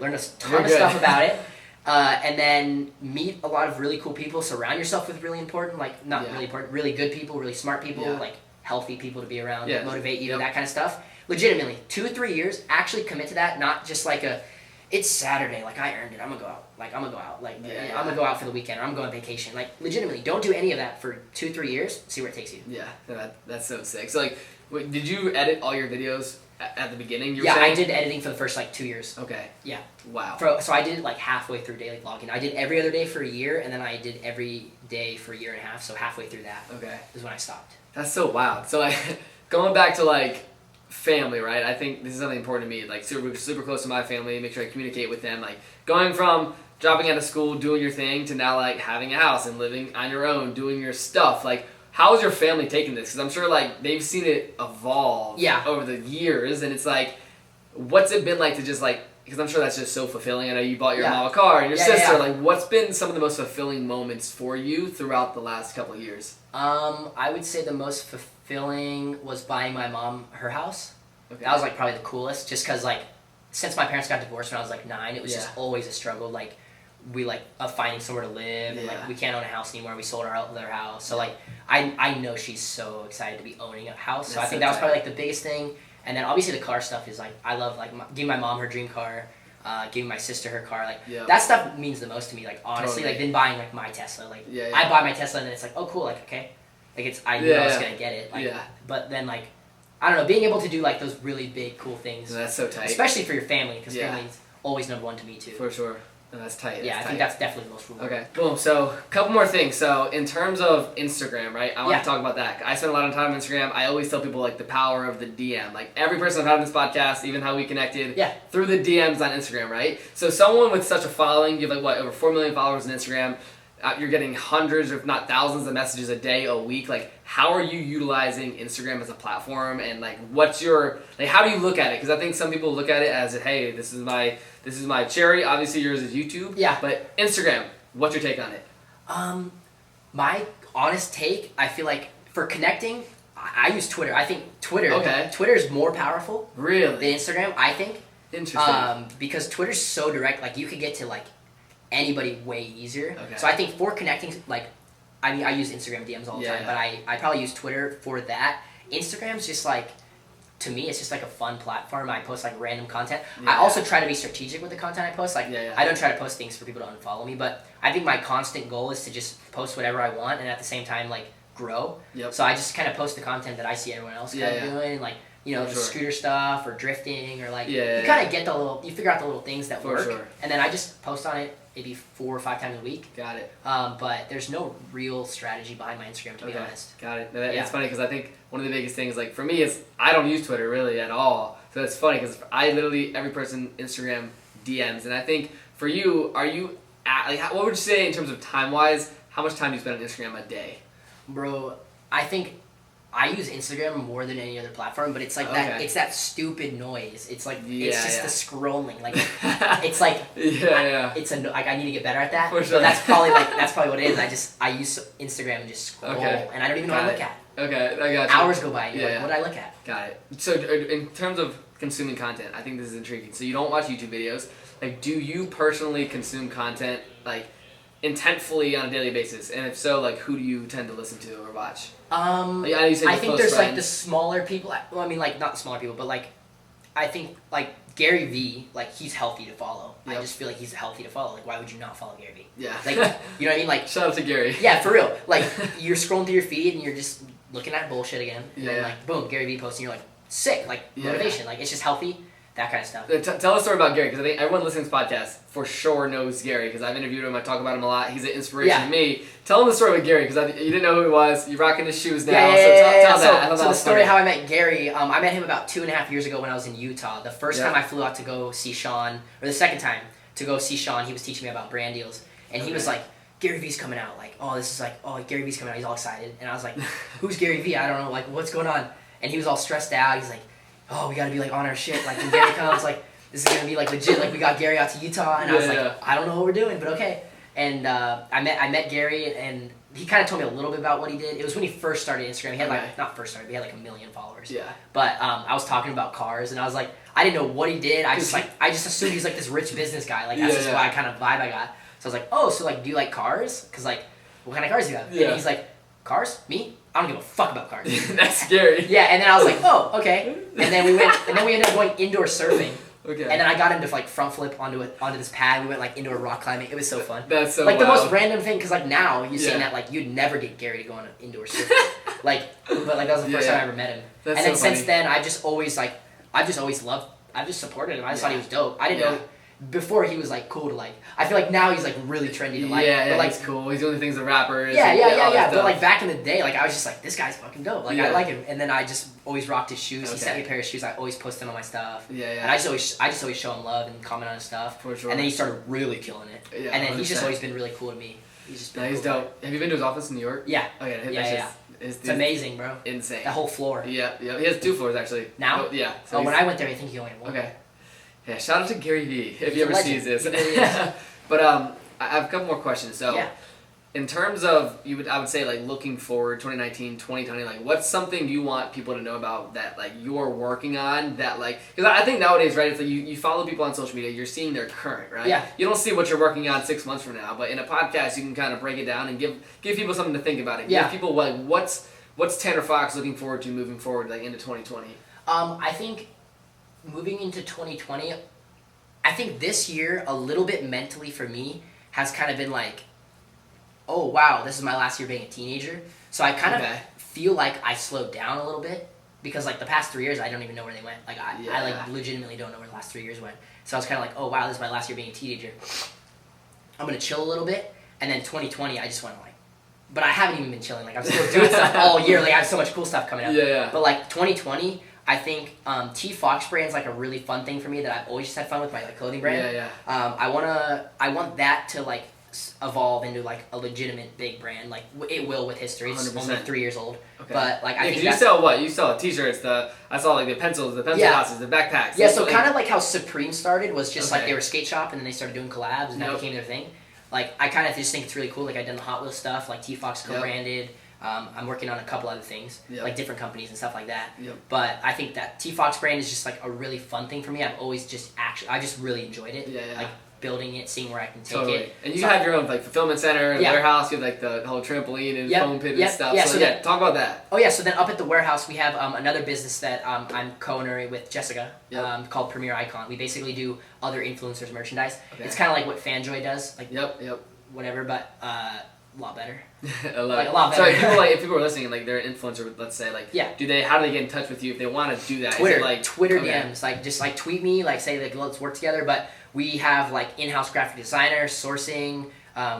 Learn a ton of stuff about it. And then meet a lot of really cool people. Surround yourself with really important, like not really important, really good people, really smart people, like healthy people to be around, that motivate you, that kind of stuff. Legitimately, 2-3 years, actually commit to that, not just like it's Saturday, like I earned it, I'm gonna go out. Like I'm gonna go out, like I'm gonna go out for the weekend, or I'm going on vacation. Like legitimately, don't do any of that for 2-3 years, see where it takes you. Yeah, that's so sick. So like, did you edit all your videos at the beginning? You were saying? I did editing for the first like 2 years. Okay. Yeah. Wow. So I did it like halfway through daily vlogging. I did every other day for a year, and then I did every day for a year and a half. So halfway through that is when I stopped. That's so wild. So like, going back to like family, right? I think this is something important to me. Like super close to my family. Make sure I communicate with them. Like going from dropping out of school, doing your thing, to now like having a house and living on your own, doing your stuff. Like, how is your family taking this? Because I'm sure like they've seen it evolve over the years, and it's like, what's it been like to just like, because I'm sure that's just so fulfilling. I know you bought your mom a car and your sister. Like, what's been some of the most fulfilling moments for you throughout the last couple of years? I would say the most fulfilling was buying my mom her house. That was like probably the coolest, just because like since my parents got divorced when I was like 9, it was just always a struggle. Like we like finding somewhere to live, and like we can't own a house anymore. We sold our other house, so like I know she's so excited to be owning a house. So I think that was probably like the biggest thing. And then obviously the car stuff is like, I love like giving my mom her dream car, giving my sister her car. Like that stuff means the most to me. Like honestly, like then buying like my Tesla. Like I buy my Tesla and then it's like, oh cool, like okay, like it's I knew I was gonna get it. Like, but then like I don't know, being able to do like those really big cool things. That's so tight, especially for your family, because family's always number one to me too. For sure. No, that's tight. I think that's definitely the most rewarding. Okay, boom. So, a couple more things. So, in terms of Instagram, right? I want to talk about that. I spend a lot of time on Instagram. I always tell people, like, the power of the DM. Like, every person I've had on this podcast, even how we connected, through the DMs on Instagram, right? So, someone with such a following, you have, like, what, over 4 million followers on Instagram. You're getting hundreds, if not thousands, of messages a day, a week. Like, how are you utilizing Instagram as a platform? And, like, what's your, like, how do you look at it? Because I think some people look at it as, hey, this is my cherry. Obviously, yours is YouTube. Yeah. But Instagram, what's your take on it? My honest take, I feel like for connecting, I use Twitter. I think Twitter is more powerful than Instagram, I think. Interesting. Because Twitter's so direct. Like, you could get to, like, anybody way easier. So I think for connecting, like, I mean, I use Instagram DMs all the time, but I probably use Twitter for that. Instagram's just like, to me, it's just like a fun platform. I post like random content. I also try to be strategic with the content I post. Like, I don't try to post things for people to unfollow me, but I think my constant goal is to just post whatever I want, and at the same time, like, grow. So I just kind of post the content that I see everyone else kind of doing, and like you know, For the sure. scooter stuff or drifting or like, Yeah, you kind of get you figure out the little things that For work. sure. And then I just post on it maybe 4 or 5 times a week. Got it. But there's no real strategy behind my Instagram, to be honest. Got it. Yeah. It's funny because I think one of the biggest things, like for me, is I don't use Twitter really at all. So it's funny because I literally, every person Instagram DMs. And I think for you, are you what would you say in terms of time-wise, how much time do you spend on Instagram a day? Bro, I think I use Instagram more than any other platform, but it's like that. It's that stupid noise. It's like it's just the scrolling. Like it's like It's like I need to get better at that. For sure. But that's probably what it is. I use Instagram and just scroll, and I don't even know what I look at. Okay, I got you. Hours go by. And you're like, what did I look at? Got it. So in terms of consuming content, I think this is intriguing. So you don't watch YouTube videos. Like, do you personally consume content like intentfully on a daily basis? And if so, like, who do you tend to listen to or watch? I think there's like the smaller people. Well, I mean, like not the smaller people, but like I think like Gary V. Like he's healthy to follow. Yep. I just feel like he's healthy to follow. Like why would you not follow Gary V? Yeah. Like you know what I mean? Like shout out to Gary. Yeah, for real. Like you're scrolling through your feed and you're just looking at bullshit again. And then like boom, Gary V. posting. You're like sick. Like motivation. Like it's just healthy. That kind of stuff. Tell a story about Gary, because I think everyone listening to this podcast for sure knows Gary, because I've interviewed him, I talk about him a lot. He's an inspiration to me. Tell him the story with Gary, because you didn't know who he was. You're rocking his shoes now, so tell that. So the story how I met Gary, I met him about 2.5 years ago when I was in Utah. The first time I flew out to go see Sean, or the second time to go see Sean, he was teaching me about brand deals. And he was like, Gary V's coming out. Like, Gary V's coming out. He's all excited. And I was like, who's Gary V? I don't know. Like, what's going on? And he was all stressed out. He's like, oh, we got to be like on our shit. Like, when Gary comes, like, this is going to be like legit. Like, we got Gary out to Utah. And I was like, I don't know what we're doing, but okay. And I met Gary, and he kind of told me a little bit about what he did. It was when he first started Instagram. He had not first started, but he had like 1 million followers. Yeah. But I was talking about cars, and I was like, I didn't know what he did. I just assumed he's like this rich business guy. Like that's just why kind of vibe I got. So I was like, oh, so like, do you like cars? Because like, what kind of cars do you have? Yeah. And he's like, cars? Me? I don't give a fuck about cars. That's scary. Yeah. And then I was like, oh, okay. And then we ended up going indoor surfing. Okay. And then I got him to like front flip onto this pad. We went like indoor rock climbing. It was so fun. That's so like wild. the most random thing, because like now you're saying that like you'd never get Gary to go on an indoor surfing. But like that was the first time I ever met him. That's and then so funny. since then I've just always supported him. I just thought he was dope. I didn't know. Before he was like cool to like. I feel like now he's like really trendy to like. Yeah, but, like, he's cool. He's doing things a rapper is. Yeah. But like back in the day, like I was just like, this guy's fucking dope. Like I like him. And then I just always rocked his shoes. He sent me a pair of shoes. I always post them on my stuff. Yeah. And I just always show him love and comment on his stuff. For sure. And then he started really killing it. Yeah, and then 100%. he's just always been really cool to me. He's just been he's cool. dope. Have you been to his office in New York? Yeah. Okay. Yeah. It's amazing, bro. Insane. That whole floor. Yeah. He has 2 floors actually. Now? Oh, yeah. So when I went there, I think he only had 1. Okay. Yeah, shout out to Gary V if He's he ever a legend. sees this. He really is. But I have a couple more questions. So, in terms of I would say like looking forward 2019, 2020, like what's something you want people to know about that like you're working on that like, because I think nowadays, right, it's like you follow people on social media, you're seeing their current, right? Yeah. You don't see what you're working on 6 months from now, but in a podcast you can kind of break it down and give people something to think about it. Give people like what's Tanner Fox looking forward to moving forward like into 2020? I think moving into 2020, I think this year a little bit mentally for me has kind of been like, oh wow, this is my last year being a teenager. So I kind of feel like I slowed down a little bit because like the past 3 years I don't even know where they went. Like I like legitimately don't know where the last 3 years went. So I was kind of like, oh wow, this is my last year being a teenager. I'm gonna chill a little bit, and then 2020 I just went like, but I haven't even been chilling. Like I'm still doing stuff all year. Like I have so much cool stuff coming up. Yeah. But like 2020. I think T Fox brand is like a really fun thing for me that I've always just had fun with my like clothing brand. I want that to like evolve into like a legitimate big brand. Like it will with history. It's 100%. Only 3 years old. Okay. But like I think you sell what? You sell t-shirts. I saw like the pencil houses, the backpacks. Yeah, so kind of like how Supreme started was just like they were a skate shop and then they started doing collabs and that became their thing. Like I kind of just think it's really cool. Like I done the Hot Wheels stuff, like T Fox co-branded. I'm working on a couple other things, like different companies and stuff like that. But I think that T Fox brand is just like a really fun thing for me. I've always just I just really enjoyed it. Like building it, seeing where I can take it. And you have your own like fulfillment center, warehouse. You have like the whole trampoline and foam pit and stuff. So talk about that. Oh yeah, so then up at the warehouse we have another business that I'm co-owner with Jessica called Premier Icon. We basically do other influencers merchandise. It's kind of like what FanJoy does. Like whatever, but. a lot better. A lot better. So if people are listening and like they're an influencer, let's say, like, yeah, how do they get in touch with you if they want to do that? Twitter, Is it like Twitter okay. DMs, like just like tweet me, like say like let's work together. But we have like in-house graphic designers, sourcing.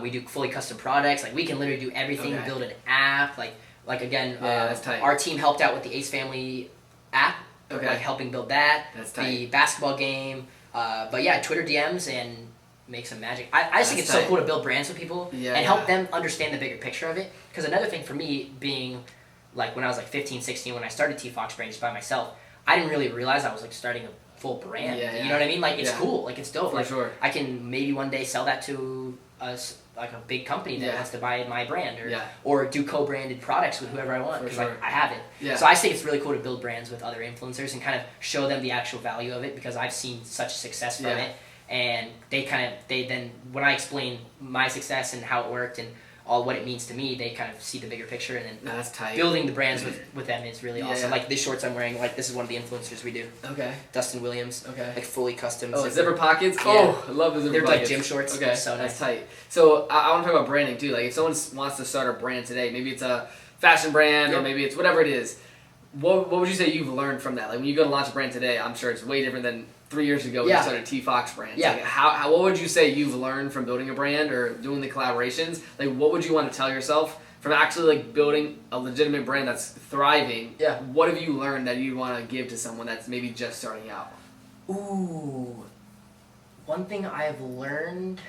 We do fully custom products. Like we can literally do everything. Okay. Build an app. Like again, that's tight. Our team helped out with the Ace Family app. Okay. Like helping build that. That's tight. The basketball game. But yeah, Twitter DMs and make some magic. I just think it's so cool to build brands with people and help them understand the bigger picture of it. Because another thing for me being like when I was like 15, 16, when I started T-Fox brand just by myself, I didn't really realize I was like starting a full brand. You know what I mean? Like it's cool. Like it's dope. For like sure. I can maybe one day sell that to like a big company that wants to buy my brand or do co-branded products with whoever I want because like I have it. So I think it's really cool to build brands with other influencers and kind of show them the actual value of it because I've seen such success from it. And they then when I explain my success and how it worked and all what it means to me, they kind of see the bigger picture and then that's tight. Building the brands with them is really awesome. Like these shorts I'm wearing, like this is one of the influencers we do. Okay. Dustin Williams. Okay. Like fully custom. Zipper pockets. Yeah. Oh, I love the zipper pockets. They're like gym shorts. Okay. So nice. That's tight. So I want to talk about branding too. Like if someone wants to start a brand today, maybe it's a fashion brand or maybe it's whatever it is. What would you say you've learned from that? Like when you go to launch a brand today, I'm sure it's way different than 3 years ago when you started T-Fox brand. Yeah. Like what would you say you've learned from building a brand or doing the collaborations? Like what would you want to tell yourself from actually like building a legitimate brand that's thriving? Yeah. What have you learned that you want to give to someone that's maybe just starting out? Ooh. One thing I've learned.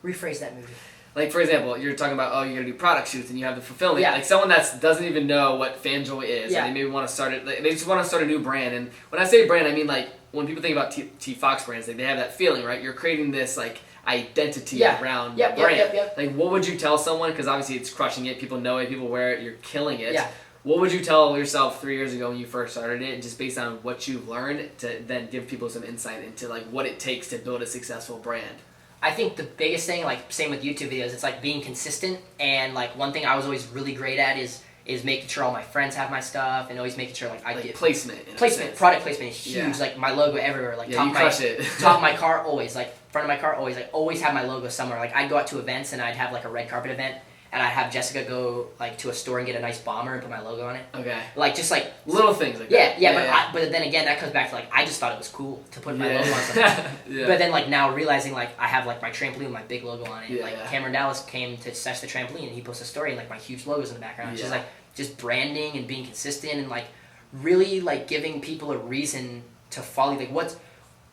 Rephrase that movie. Like, for example, you're talking about, you're going to do product shoots and you have the fulfillment. Yeah. Like, someone that doesn't even know what FanJoy is, and they maybe want to start it, they just want to start a new brand. And when I say brand, I mean, like, when people think about T-Fox brands, like, they have that feeling, right? You're creating this, like, identity around the brand. Like, what would you tell someone? Because obviously it's crushing it. People know it. People wear it. You're killing it. Yeah. What would you tell yourself 3 years ago when you first started it, just based on what you've learned, to then give people some insight into, like, what it takes to build a successful brand? I think the biggest thing, like same with YouTube videos, it's like being consistent. And like one thing I was always really great at is making sure all my friends have my stuff and always making sure like I get placement. Product placement is huge. Like my logo everywhere. Like top of my car always. Like front of my car always. Like always have my logo somewhere. Like I'd go out to events and I'd have like a red carpet event. And I'd have Jessica go like to a store and get a nice bomber and put my logo on it. Okay. Like just like little things like that. But then again that comes back to like I just thought it was cool to put my logo on something. But then like now realizing like I have like my trampoline with my big logo on it. Cameron Dallas came to search the trampoline and he posted a story and like my huge logos in the background. It's just like just branding and being consistent and like really like giving people a reason to follow. Like what's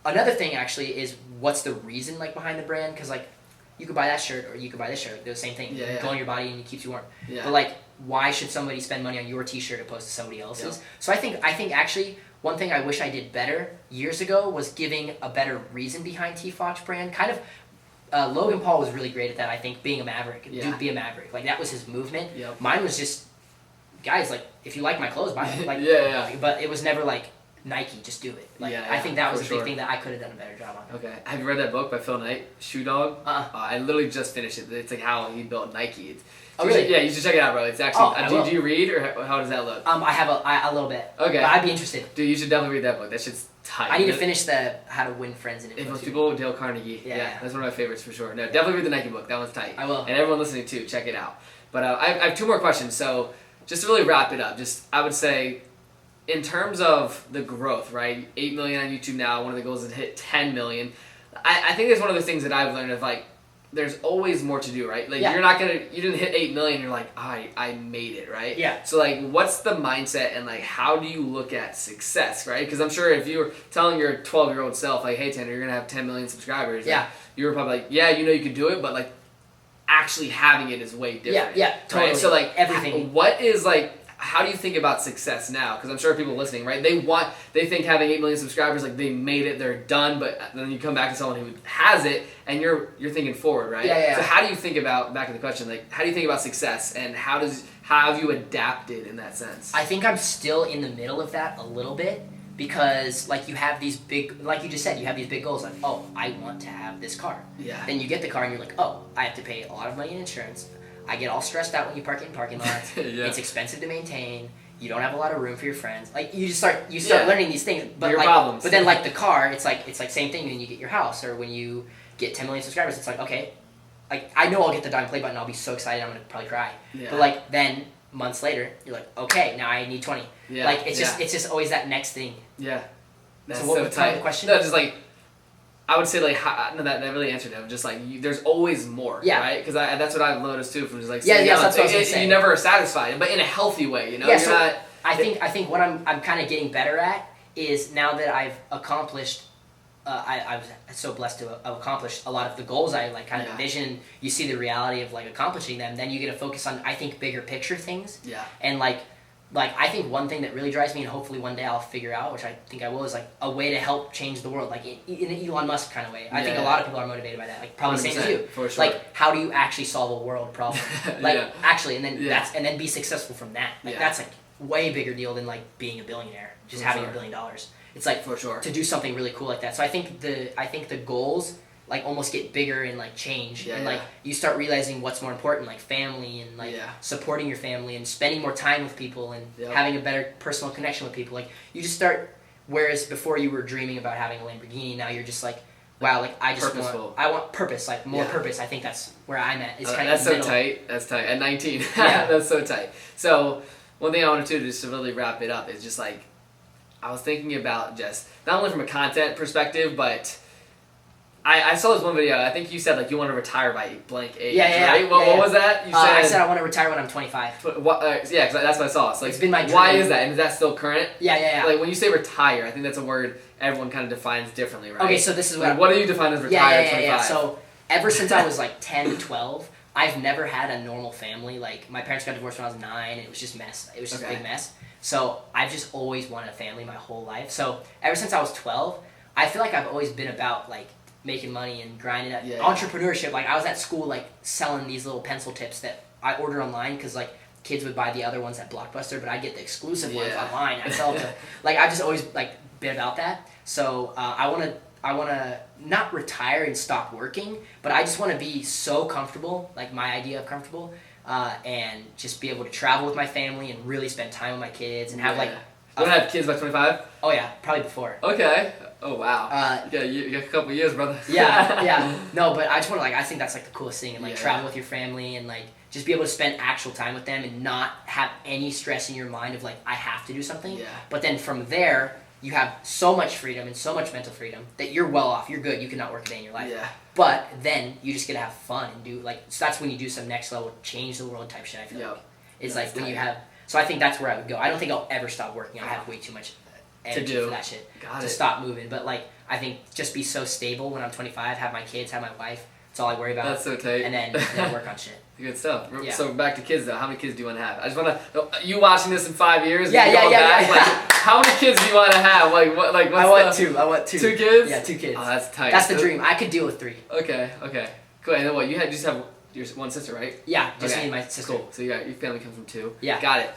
another thing actually is what's the reason like behind the brand? Because like you could buy that shirt or you could buy this shirt. They're the same thing. It go on your body and it keeps you warm. But like, why should somebody spend money on your T-shirt opposed to somebody else's? So I think actually one thing I wish I did better years ago was giving a better reason behind T-Fox brand. Kind of, Logan Paul was really great at that. I think being a maverick, dude, be a maverick. Like that was his movement. Mine was just, guys, like if you like my clothes, buy it. Like, But it was never like Nike, just do it. Like I think that was a big thing that I could have done a better job on. Okay. Have you read that book by Phil Knight, Shoe Dog? I literally just finished it. It's like how he built Nike. Really? Yeah, you should check it out, bro. It's actually. Do you read or how does that look? I have a little bit. Okay. But I'd be interested. Dude, you should definitely read that book. That shit's tight. I need to finish the How to Win Friends and Influence People, Dale Carnegie. Yeah, that's one of my favorites for sure. No, definitely read the Nike book. That one's tight. I will. And everyone listening too, check it out. But I have two more questions. So just to really wrap it up, I would say, in terms of the growth, right? 8 million on YouTube now. One of the goals is to hit 10 million. I think that's one of the things that I've learned of like, there's always more to do, right? Like you didn't hit 8 million, you're like, I made it, right? Yeah. So like, what's the mindset and like, how do you look at success, right? Because I'm sure if you were telling your 12-year-old self, like, hey, Tanner, you're gonna have 10 million subscribers. Like, you were probably like, yeah, you know you could do it, but like, actually having it is way different. Yeah, totally. Right? So like, everything. What is like, how do you think about success now? Because I'm sure people listening, right? They think having 8 million subscribers, like they made it, they're done. But then you come back to someone who has it, and you're thinking forward, right? Yeah. So how do you think about, back to the question, like how do you think about success, and how have you adapted in that sense? I think I'm still in the middle of that a little bit because like you have these big, like you just said, you have these big goals like, oh, I want to have this car. Yeah. Then you get the car and you're like, oh, I have to pay a lot of money in insurance. I get all stressed out when you park it in parking lots. It's expensive to maintain. You don't have a lot of room for your friends. Like you start learning these things. But your like, problems. But then like the car, it's like same thing when you get your house or when you get 10 million subscribers. It's like, okay, like I know I'll get the diamond play button. I'll be so excited. I'm gonna probably cry. Yeah. But like then months later, you're like, okay, now I need 20. Yeah. Like it's just always that next thing. Yeah. That's So what was tight. the question? No, just like I would say like no, that really answered it. Just like there's always more, Yeah. right? Because that's what I've noticed too from just like Yeah, that's what I was gonna say. You never are satisfied, but in a healthy way, you know. Yeah, You're so not, I think what I'm kind of getting better at is now that I've accomplished. I was so blessed to have accomplished a lot of the goals I like kind of envisioned. You see the reality of like accomplishing them. Then you get to focus on I think bigger picture things. Yeah. And like I think one thing that really drives me, and hopefully one day I'll figure out, which I think I will, is like a way to help change the world, like in an Elon Musk kind of way. I think a lot of people are motivated by that, like probably the same as you. For sure. Like how do you actually solve a world problem? Like actually, and then and then be successful from that. Like that's like way bigger deal than like being a billionaire, just having $1 billion. It's like for sure to do something really cool like that. So I think the goals like almost get bigger and like change and like you start realizing what's more important, like family and like supporting your family and spending more time with people and having a better personal connection with people. Like you just start, whereas before you were dreaming about having a Lamborghini, now you're just like, wow, like I just want purpose, like more purpose. I think that's where I'm at. It's kind of that's so tight. That's tight. At 19, that's so tight. So one thing I wanted to do just to really wrap it up is just like I was thinking about just not only from a content perspective, but I saw this one video. I think you said like you want to retire by blank age. Right? What was that? You said I said I want to retire when I'm 25. Yeah, cause that's what I saw. So like, it's been my dream. Why is that? And is that still current? Yeah. Like when you say retire, I think that's a word everyone kind of defines differently, right? Okay, so this is what do you define as retire at 25? Yeah. So ever since I was like 10, 12, I've never had a normal family. Like my parents got divorced when I was 9, and it was just mess. It was just a big mess. So I've just always wanted a family my whole life. So ever since I was 12, I feel like I've always been about like making money and grinding up entrepreneurship. Like I was at school like selling these little pencil tips that I order online because like kids would buy the other ones at Blockbuster, but I get the exclusive ones online. I sell to like I've just always like been about that. So I want to not retire and stop working, but I just want to be so comfortable, like my idea of comfortable, and just be able to travel with my family and really spend time with my kids and have like. You want to have kids by 25? Oh yeah, probably before. Okay. Oh wow. You got a couple years, brother. yeah. No, but I just want to like I think that's like the coolest thing, and like travel with your family and like just be able to spend actual time with them and not have any stress in your mind of like I have to do something. Yeah. But then from there you have so much freedom and so much mental freedom that you're well off. You're good. You cannot work a day in your life. Yeah. But then you just get to have fun and do like so that's when you do some next level change the world type shit. I feel like it's that's like when you have. So I think that's where I would go. I don't think I'll ever stop working. I have way too much energy for that shit to stop moving. But like I think just be so stable when I'm 25, have my kids, have my wife. That's all I worry about. That's so tight. And then work on shit. Good stuff. Yeah. So back to kids though. How many kids do you want to have? I just want to. You watching this in 5 years? Yeah. Like, how many kids do you want to have? Like what? Like what's I want two. 2 kids? Yeah, 2 kids. Oh, that's tight. That's the dream. I could deal with 3. Okay. Cool. And then what? You just have your one sister, right? Yeah, just me and my sister. Cool. So your family comes from 2. Yeah. Got it.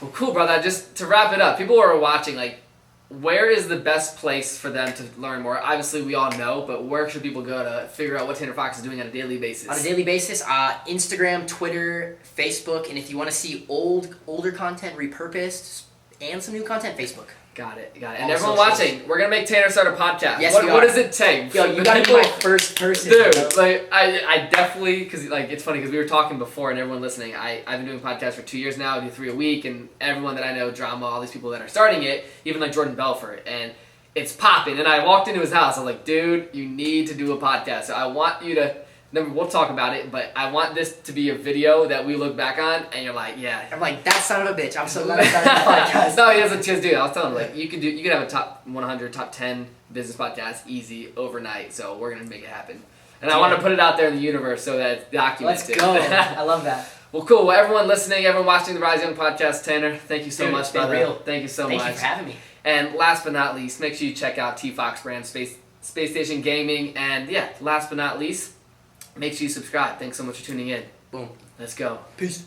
Well, cool, brother. Just to wrap it up, people who are watching, like, where is the best place for them to learn more? Obviously, we all know, but where should people go to figure out what Tanner Fox is doing on a daily basis? On a daily basis, Instagram, Twitter, Facebook, and if you want to see older content repurposed and some new content, Facebook. Got it. And everyone watching, we're going to make Tanner start a podcast. Yes, what does it take? Yo, you got to be my first person. Dude, like, I definitely, because like, it's funny because we were talking before and everyone listening, I've been doing podcasts for 2 years now, I do 3 a week, and everyone that I know, Drama, all these people that are starting it, even like Jordan Belfort, and it's popping. And I walked into his house, I was like, dude, you need to do a podcast. So I want you to, we'll talk about it, but I want this to be a video that we look back on, and you're like, yeah. I'm like, that son of a bitch. I'm so glad I started the podcast. No, he has a chance to do it. I was telling him, like, you could have a top 100, top 10 business podcast easy overnight, so we're going to make it happen. And I want to put it out there in the universe so that it's documented. Let's go. I love that. Well, cool. Well, everyone listening, everyone watching the Rise Young podcast, Tanner, thank you so much, brother. Real. Thank you so much. Thank you for having me. And last but not least, make sure you check out T-Fox brand Space Station Gaming. And yeah, last but not least, make sure you subscribe. Thanks so much for tuning in. Boom. Let's go. Peace.